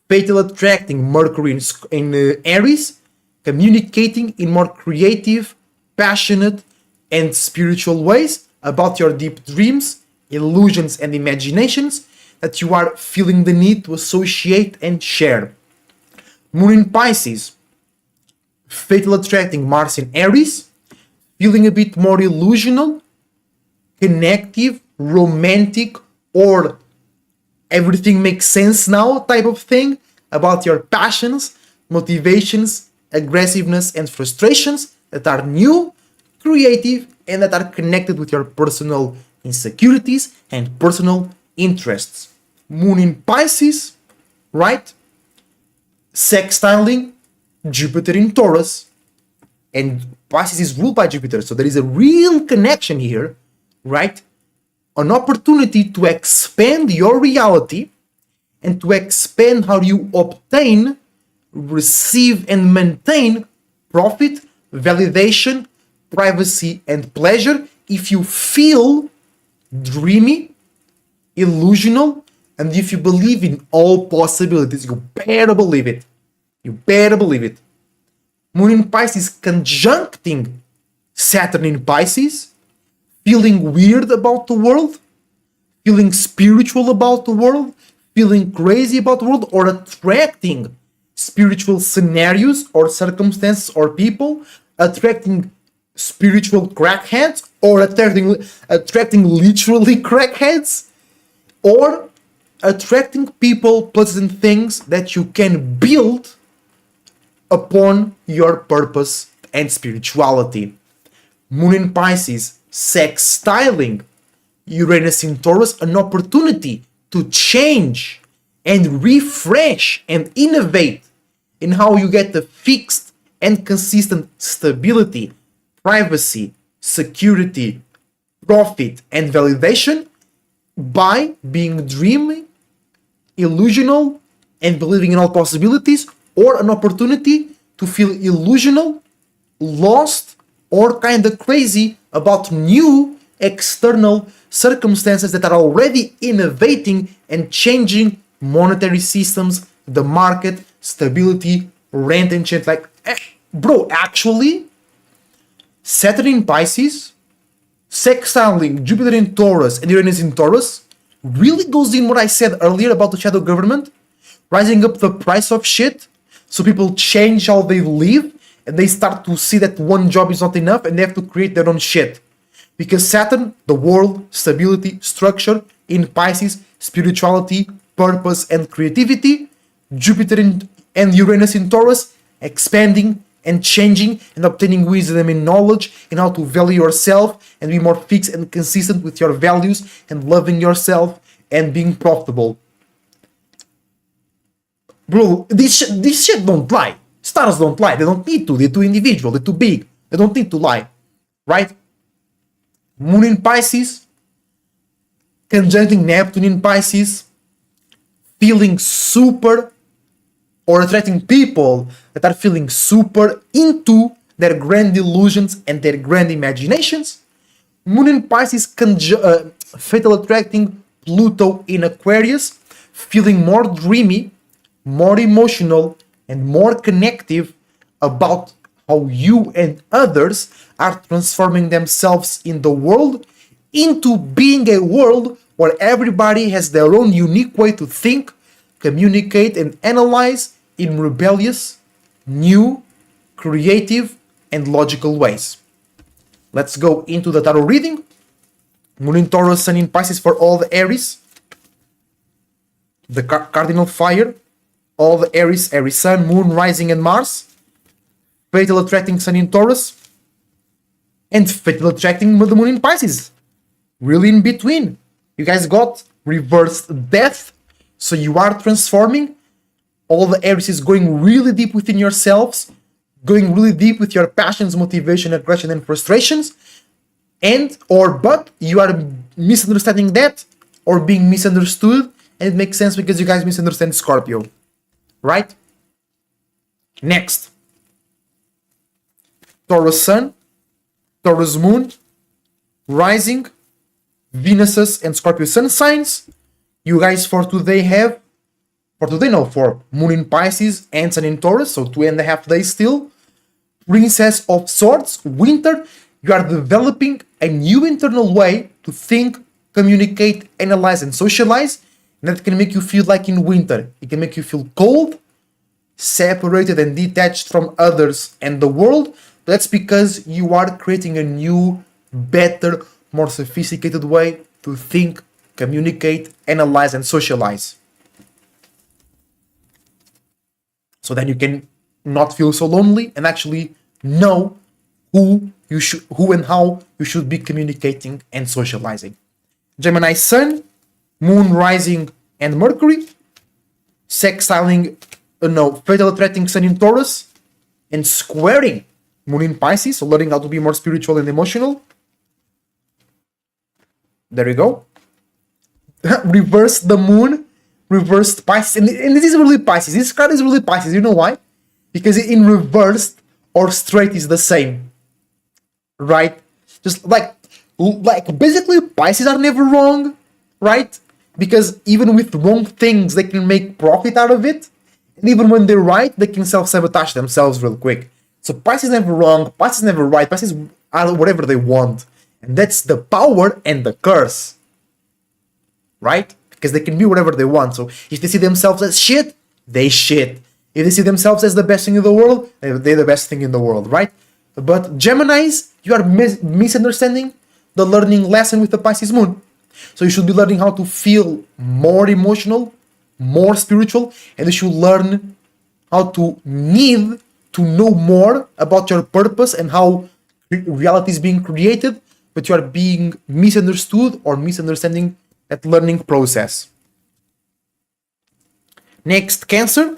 A: fatal attracting Mercury in Aries, communicating in more creative, passionate, and spiritual ways, about your deep dreams, illusions, and imaginations that you are feeling the need to associate and share. Moon in Pisces, fatal attracting Mars in Aries, feeling a bit more illusional, connective, romantic, or everything makes sense now type of thing about your passions, motivations, aggressiveness, and frustrations that are new, creative, and that are connected with your personal insecurities and personal interests. Moon in Pisces, right? Sextiling Jupiter in Taurus. And Pisces is ruled by Jupiter, so there is a real connection here, right? An opportunity to expand your reality and to expand how you obtain, receive, and maintain profit, validation, privacy, and pleasure if you feel dreamy, illusional, and if you believe in all possibilities. You better believe it. You better believe it. Moon in Pisces conjuncting Saturn in Pisces, feeling weird about the world, feeling spiritual about the world, feeling crazy about the world, or attracting spiritual scenarios or circumstances or people, attracting spiritual crackheads, or attracting literally crackheads, or attracting people, places, and things that you can build upon your purpose and spirituality. Moon in Pisces, sextiling Uranus in Taurus, an opportunity to change and refresh and innovate in how you get the fixed and consistent stability, privacy, security, profit, and validation by being dreamy, illusional, and believing in all possibilities, or an opportunity to feel illusional, lost, or kind of crazy about new external circumstances that are already innovating and changing monetary systems, the market, stability, rent and shit. Like, bro, actually, Saturn in Pisces, sextiling Jupiter in Taurus and Uranus in Taurus really goes in what I said earlier about the shadow government, rising up the price of shit, so people change how they live and they start to see that one job is not enough and they have to create their own shit. Because Saturn, the world, stability, structure, in Pisces, spirituality, purpose, and creativity. Jupiter and Uranus in Taurus, expanding and changing and obtaining wisdom and knowledge and how to value yourself and be more fixed and consistent with your values and loving yourself and being profitable. Bro, this shit don't lie. Stars don't lie. They don't need to. They're too individual. They're too big. They don't need to lie. Right? Moon in Pisces, conjuncting Neptune in Pisces, feeling super or attracting people that are feeling super into their grand illusions and their grand imaginations. Moon in Pisces, fatal attracting Pluto in Aquarius, feeling more dreamy, more emotional, and more connective about how you and others are transforming themselves in the world into being a world where everybody has their own unique way to think, communicate, and analyze in rebellious, new, creative, and logical ways. Let's go into the tarot reading. Moon in Taurus, Sun in Pisces for all the Aries. The cardinal fire. All the Aries, Aries Sun, Moon, Rising, and Mars. Fatal attracting Sun in Taurus. And fatal attracting the Moon in Pisces. Really in between. You guys got reversed death. So you are transforming. All the Aries is going really deep within yourselves. Going really deep with your passions, motivation, aggression, and frustrations. But you are misunderstanding that or being misunderstood. And it makes sense because you guys misunderstand Scorpio. Right? Next. Taurus Sun, Taurus Moon, Rising, Venus's and Scorpio Sun signs. You guys for Moon in Pisces and Sun in Taurus, so 2.5 days still. Princess of Swords, Winter, You are developing a new internal way to think, communicate, analyze, and socialize. And that can make you feel like in winter. It can make you feel cold, separated and detached from others and the world. That's because you are creating a new, better, more sophisticated way to think, communicate, analyze, and socialize. So then you can not feel so lonely and actually know who and how you should be communicating and socializing. Gemini Sun, Moon rising and Mercury, sextiling, fatal attracting Sun in Taurus, and squaring Moon in Pisces, so learning how to be more spiritual and emotional. There you go. Reverse the Moon, reversed Pisces, and this is really Pisces. This card is really Pisces. You know why? Because in reversed or straight is the same, right? Just like basically Pisces are never wrong, right? Because even with wrong things, they can make profit out of it. And even when they're right, they can self-sabotage themselves real quick. So Pisces never wrong, Pisces never right, Pisces are whatever they want. And that's the power and the curse, right? Because they can be whatever they want. So if they see themselves as shit, they shit. If they see themselves as the best thing in the world, they're the best thing in the world, right? But Geminis, you are misunderstanding the learning lesson with the Pisces moon. So you should be learning how to feel more emotional, more spiritual, and you should learn how to need to know more about your purpose and how reality is being created, but you are being misunderstood or misunderstanding that learning process. Next, Cancer.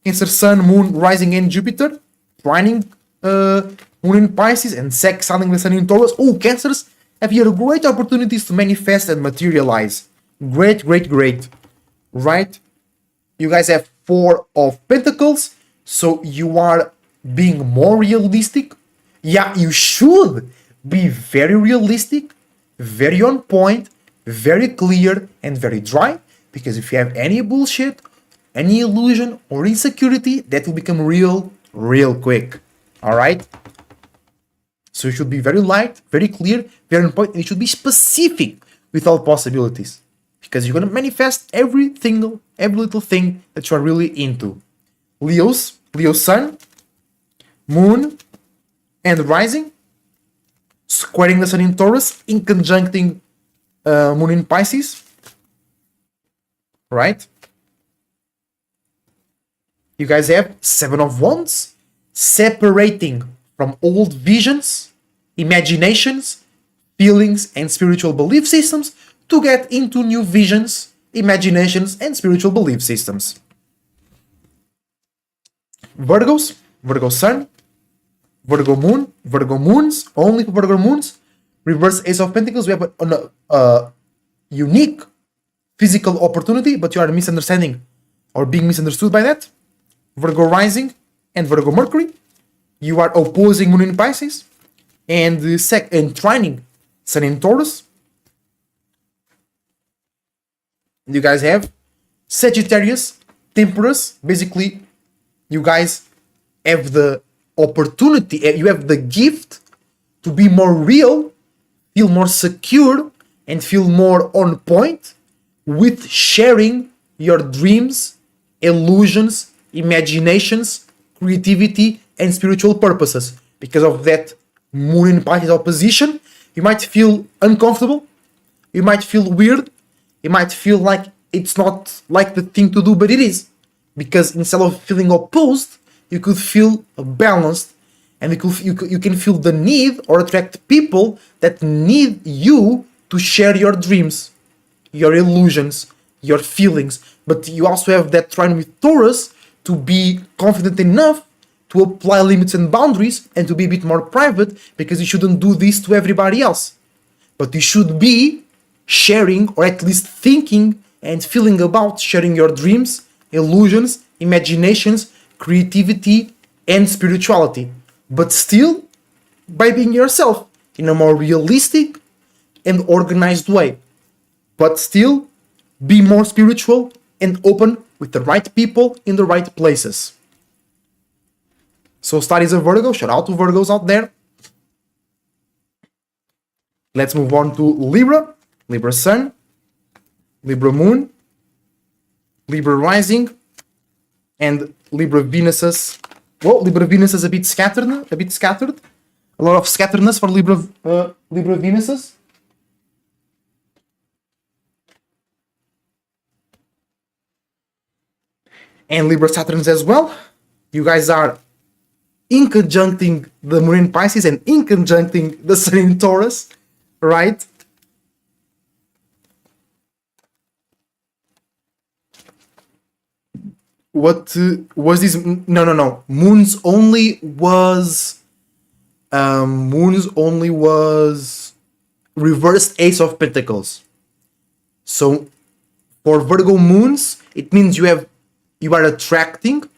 A: Cancer Sun, Moon, Rising, and Jupiter. Trining Moon in Pisces and sextiling the Sun in Taurus. Oh, Cancers have here great opportunities to manifest and materialize. Great, great, great. Right? You guys have Four of Pentacles, so you are being more realistic. Yeah, you should be very realistic, very on point, very clear, and very dry. Because if you have any bullshit, any illusion or insecurity, that will become real, real quick. Alright? So you should be very light, very clear, very on point, and you should be specific with all possibilities. Because you're gonna manifest every little thing that you are really into. Leo Sun, Moon, and Rising, squaring the Sun in Taurus, in conjuncting Moon in Pisces. Right? You guys have Seven of Wands, separating from old visions, imaginations, feelings, and spiritual belief systems to get into new visions, imaginations, and spiritual belief systems. Virgos, Virgo Sun, Virgo Moon, Virgo Moons, only for Virgo Moons. Reverse Ace of Pentacles, we have a unique physical opportunity, but you are misunderstanding or being misunderstood by that. Virgo Rising and Virgo Mercury. You are opposing Moon in Pisces and trining Sun in Taurus. You guys have Sagittarius, Temperance. Basically, you guys have the opportunity, you have the gift to be more real, feel more secure, and feel more on point with sharing your dreams, illusions, imaginations, creativity, and spiritual purposes. Because of that Moon in Pisces opposition, you might feel uncomfortable, you might feel weird, you might feel like it's not like the thing to do, but it is. Because instead of feeling opposed, you could feel balanced, and you can feel the need or attract people that need you to share your dreams, your illusions, your feelings. But you also have that trine with Taurus to be confident enough to apply limits and boundaries and to be a bit more private, because you shouldn't do this to everybody else. But you should be sharing, or at least thinking and feeling about sharing your dreams, illusions, imaginations, creativity, and spirituality. But still, by being yourself in a more realistic and organized way. But still, be more spiritual and open with the right people in the right places. So, studies of Virgo, shout out to Virgos out there. Let's move on to Libra. Libra Sun, Libra Moon, Libra Rising, and Libra Venuses. Well, Libra Venus is a bit scattered. A lot of scatteredness for Libra Venuses. And Libra Saturns as well. You guys are inconjuncting the Moon in Pisces and inconjuncting the Sun in Taurus, right? What was this? No. Moon's only was reversed Ace of Pentacles. So for Virgo moons, it means you are attracting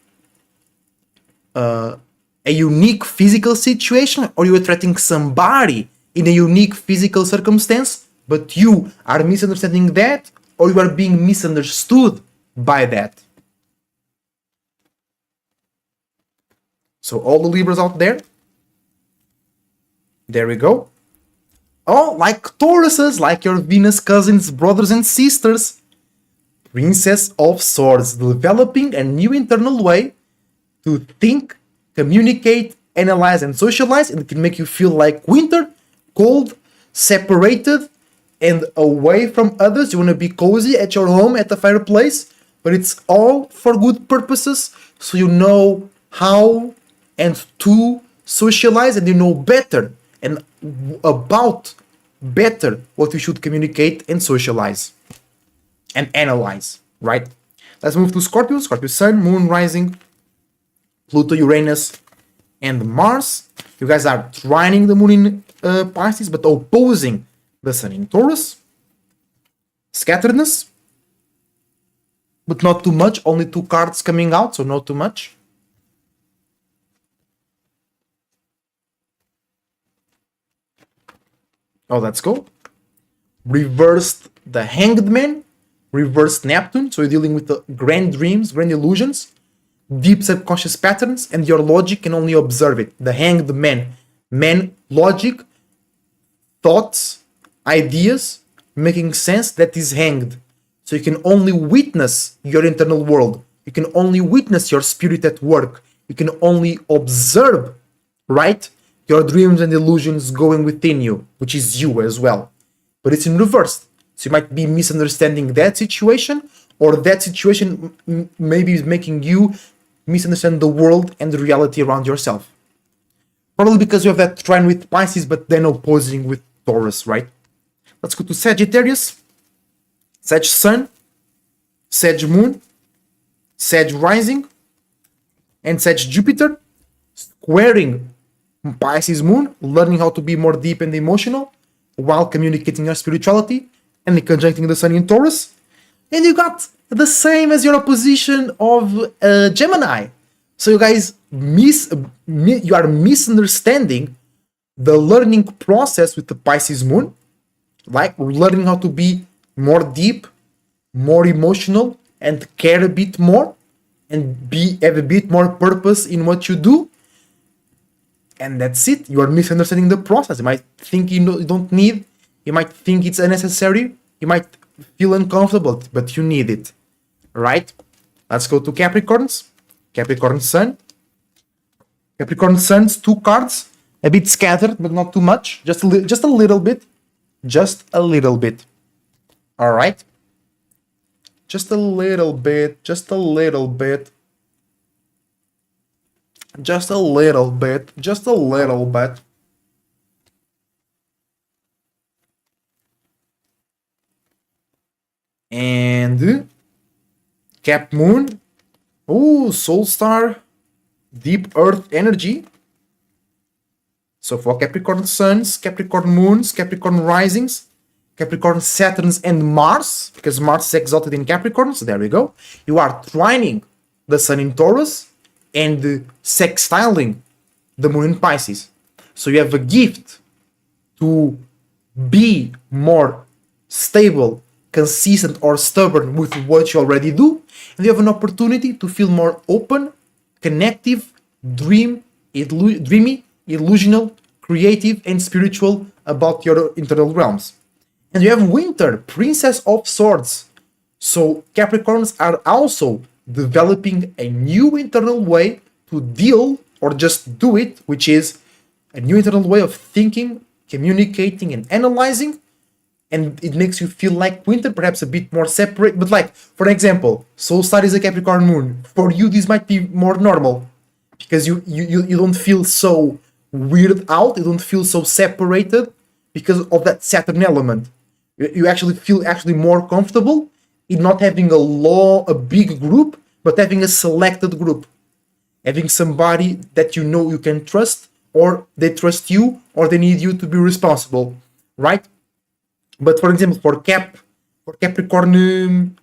A: a unique physical situation, or you're attracting somebody in a unique physical circumstance, but you are misunderstanding that, or you are being misunderstood by that. So all the Libras out there, there we go. Oh, like Tauruses, like your Venus cousins, brothers and sisters. Princess of Swords, developing a new internal way to think, communicate, analyze, and socialize, and it can make you feel like winter, cold, separated, and away from others. You want to be cozy at your home, at the fireplace, but it's all for good purposes, so you know how and to socialize, and you know better and about better what you should communicate and socialize and analyze, right? Let's move to Scorpio. Scorpio Sun, Moon, Rising, Pluto, Uranus, and Mars. You guys are trining the Moon in Pisces, but opposing the Sun in Taurus. Scatteredness, but not too much. Only 2 cards coming out, so not too much. Oh, let's go. Reversed the Hanged Man, reversed Neptune, so you're dealing with the grand dreams, grand illusions, deep subconscious patterns, and your logic can only observe it. The Hanged Man, logic, thoughts, ideas, making sense that is hanged. So you can only witness your internal world. You can only witness your spirit at work. You can only observe, right? Your dreams and illusions going within you, which is you as well. But it's in reverse. So you might be misunderstanding that situation, or that situation maybe is making you misunderstand the world and the reality around yourself. Probably because you have that trine with Pisces, but then opposing with Taurus, right? Let's go to Sagittarius. Sag Sun, Sag Moon, Sag Rising, and Sag Jupiter, squaring Pisces Moon, learning how to be more deep and emotional while communicating your spirituality, and conjuncting the Sun in Taurus. And you got the same as your opposition of Gemini. So you guys you are misunderstanding the learning process with the Pisces Moon, like learning how to be more deep, more emotional, and care a bit more, and have a bit more purpose in what you do. And that's it. You are misunderstanding the process. You might think you don't need. You might think it's unnecessary. You might feel uncomfortable, but you need it, right? Let's go to Capricorns. Capricorn Sun. Capricorn Sun's 2 cards, a bit scattered, but not too much. Just a little bit. Just a little bit. All right. Just a little bit. Just a little bit. Just a little bit. Just a little bit. And Cap Moon. Oh, Soul Star. Deep Earth Energy. So for Capricorn Suns, Capricorn Moons, Capricorn Risings, Capricorn Saturns, and Mars, because Mars is exalted in Capricorn, so there we go. You are trining the Sun in Taurus and sextiling the Moon in Pisces. So you have a gift to be more stable, consistent, or stubborn with what you already do, and you have an opportunity to feel more open, connective, dreamy, illusional, creative, and spiritual about your internal realms. And you have Winter, Princess of Swords. So Capricorns are also developing a new internal way to deal or just do it, which is a new internal way of thinking, communicating, and analyzing. And it makes you feel like Winter, perhaps a bit more separate. But like, for example, Soul Star is a Capricorn moon. For you, this might be more normal because you don't feel so weirded out. You don't feel so separated because of that Saturn element. You actually feel actually more comfortable in not having a big group, but having a selected group. Having somebody that you know you can trust, or they trust you, or they need you to be responsible, right? But for example, for Capricorn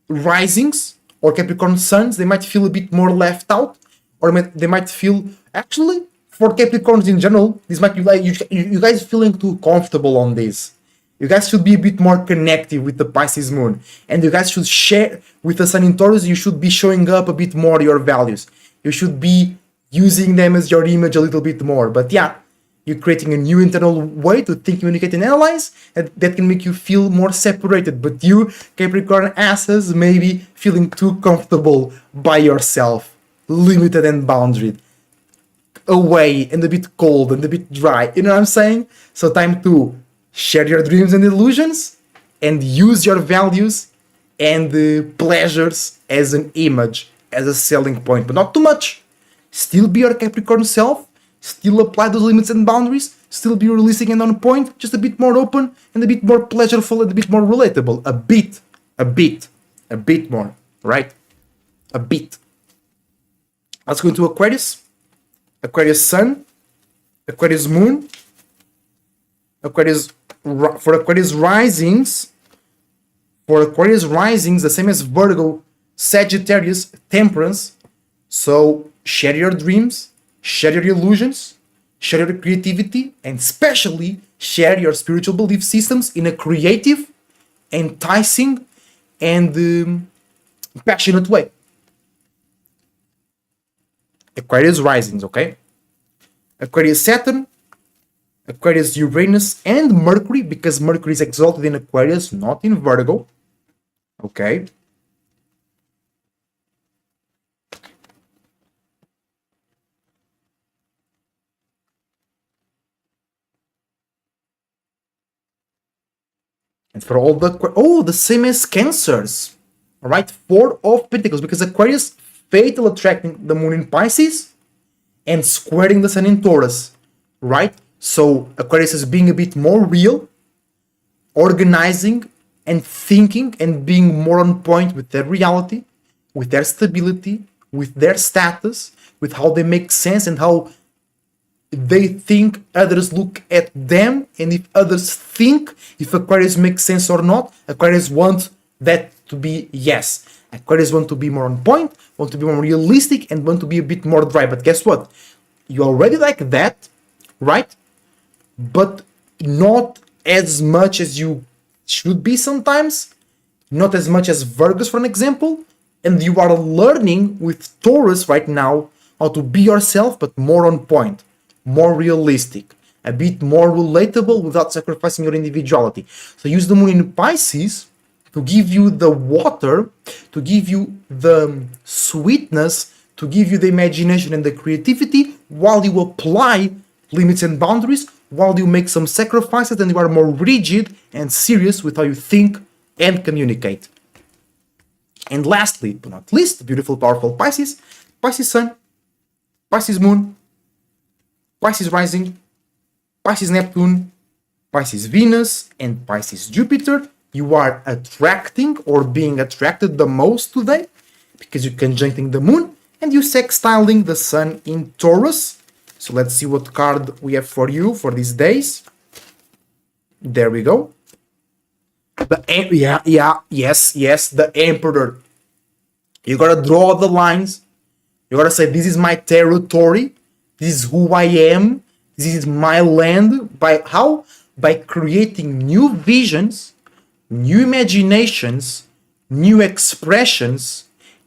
A: risings or Capricorn suns, they might feel a bit more left out, or they might feel actually for Capricorns in general, this might be like you guys feeling too comfortable on this. You guys should be a bit more connective with the Pisces moon, and you guys should share with the sun in Taurus. You should be showing up a bit more your values. You should be using them as your image a little bit more. But yeah, you're creating a new internal way to think, communicate, and analyze, and that can make you feel more separated. But you, Capricorn asses, maybe feeling too comfortable by yourself, limited and boundaried, away and a bit cold and a bit dry. You know what I'm saying? So time to share your dreams and illusions and use your values and pleasures as an image, as a selling point, but not too much. Still be your Capricorn self. Still apply those limits and boundaries, still be realistic and on point, just a bit more open and a bit more pleasureful and a bit more relatable. A bit more, right? A bit. Let's go into Aquarius. Aquarius Sun, Aquarius Moon, for Aquarius Risings, the same as Virgo, Sagittarius, Temperance. So share your dreams, share your illusions, share your creativity, and especially share your spiritual belief systems in a creative, enticing, and passionate way. Aquarius risings, okay? Aquarius Saturn, Aquarius Uranus, and Mercury, because Mercury is exalted in Aquarius, not in Virgo. Okay? And for all the same as Cancers. Alright, Four of Pentacles, because Aquarius, fatal attracting the moon in Pisces and squaring the sun in Taurus. Right? So Aquarius is being a bit more real, organizing and thinking and being more on point with their reality, with their stability, with their status, with how they make sense and how they think others look at them, and if others think if Aquarius makes sense or not. Aquarius want that to be yes. Aquarius want to be more on point, want to be more realistic, and want to be a bit more dry. But guess what? You already like that, right? But not as much as you should be sometimes. Not as much as Virgos, for an example. And you are learning with Taurus right now how to be yourself, but more on point, more realistic, a bit more relatable without sacrificing your individuality. So use the moon in Pisces to give you the water, to give you the sweetness, to give you the imagination and the creativity, while you apply limits and boundaries, while you make some sacrifices and you are more rigid and serious with how you think and communicate. And lastly, but not least, the beautiful, powerful Pisces, Pisces Sun, Pisces Moon, Pisces Rising, Pisces Neptune, Pisces Venus, and Pisces Jupiter. You are attracting or being attracted the most today because you're conjuncting the moon and you sextiling the sun in Taurus. So let's see what card we have for you for these days. There we go. The Emperor. You gotta draw the lines. You gotta say, this is my territory. This is who I am. This is my land. By how? By creating new visions, new imaginations, new expressions,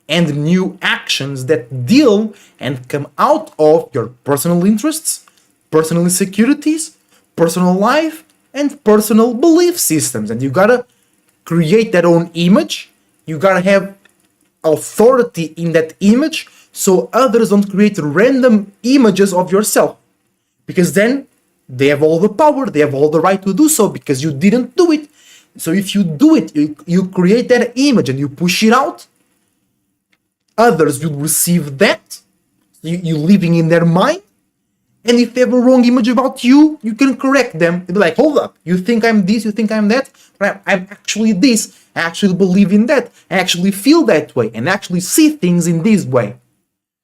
A: and new actions that deal and come out of your personal interests, personal insecurities, personal life, and personal belief systems. And you gotta create that own image. You gotta have authority in that image so others don't create random images of yourself. Because then they have all the power, they have all the right to do so because you didn't do it. So if you do it, you create that image and you push it out, others will receive that, you living in their mind. And if they have a wrong image about you, you can correct them. They'll be like, hold up, you think I'm this, you think I'm that, but I'm actually this, I actually believe in that, I actually feel that way, and actually see things in this way.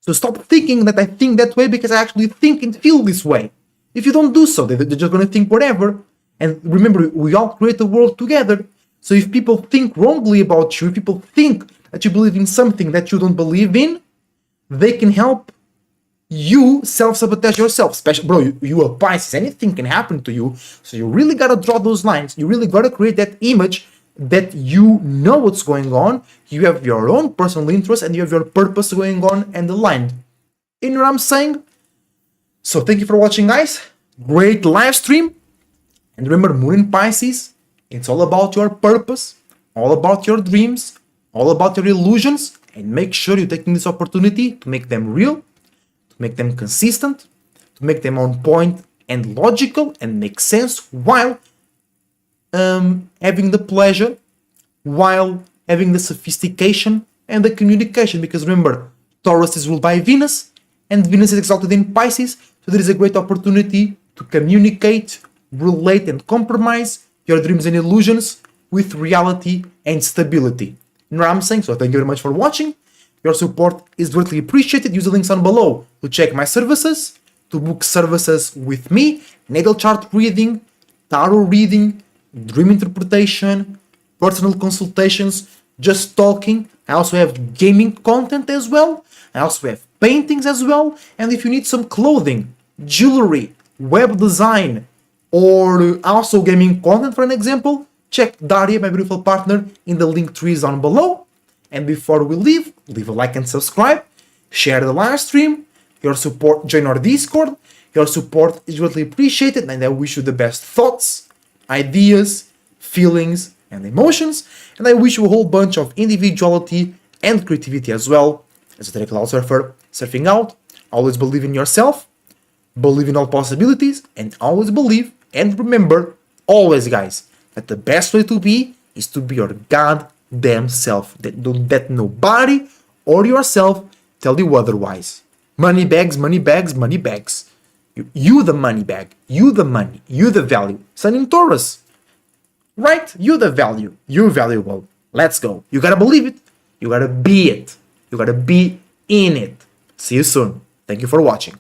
A: So stop thinking that I think that way because I actually think and feel this way. If you don't do so, they're just going to think whatever. And remember, we all create the world together. So if people think wrongly about you, if people think that you believe in something that you don't believe in, they can help you self-sabotage yourself. Especially, bro, you are Pisces, anything can happen to you. So you really gotta draw those lines. You really gotta create that image that you know what's going on. You have your own personal interest and you have your purpose going on and aligned. You know what I'm saying? So thank you for watching, guys. Great live stream. And remember, Moon in Pisces, it's all about your purpose, all about your dreams, all about your illusions, and make sure you're taking this opportunity to make them real, to make them consistent, to make them on point and logical and make sense while having the pleasure, while having the sophistication and the communication. Because remember, Taurus is ruled by Venus, and Venus is exalted in Pisces, so there is a great opportunity to communicate, relate, and compromise your dreams and illusions with reality and stability. You know what I'm saying? So thank you very much for watching. Your support is greatly appreciated. Use the links down below to check my services, to book services with me, natal chart reading, tarot reading, dream interpretation, personal consultations, just talking. I also have gaming content as well. I also have paintings as well. And if you need some clothing, jewelry, web design, or also gaming content for an example, check Daria, my beautiful partner, in the LinkTrees down below. And before we leave a like and subscribe, share the live stream, your support, join our Discord, your support is greatly appreciated, and I wish you the best thoughts, ideas, feelings, and emotions, and I wish you a whole bunch of individuality and creativity as well. As a cloud surfer, surfing out, always believe in yourself, believe in all possibilities, and always believe, and remember, always guys, that the best way to be is to be your goddamn self. Don't let nobody or yourself tell you otherwise. Money bags, money bags, money bags. You the money bag, you the money, you the value. Sun in Taurus, right? You the value, you're valuable. Let's go. You gotta believe it. You gotta be it. You gotta be in it. See you soon. Thank you for watching.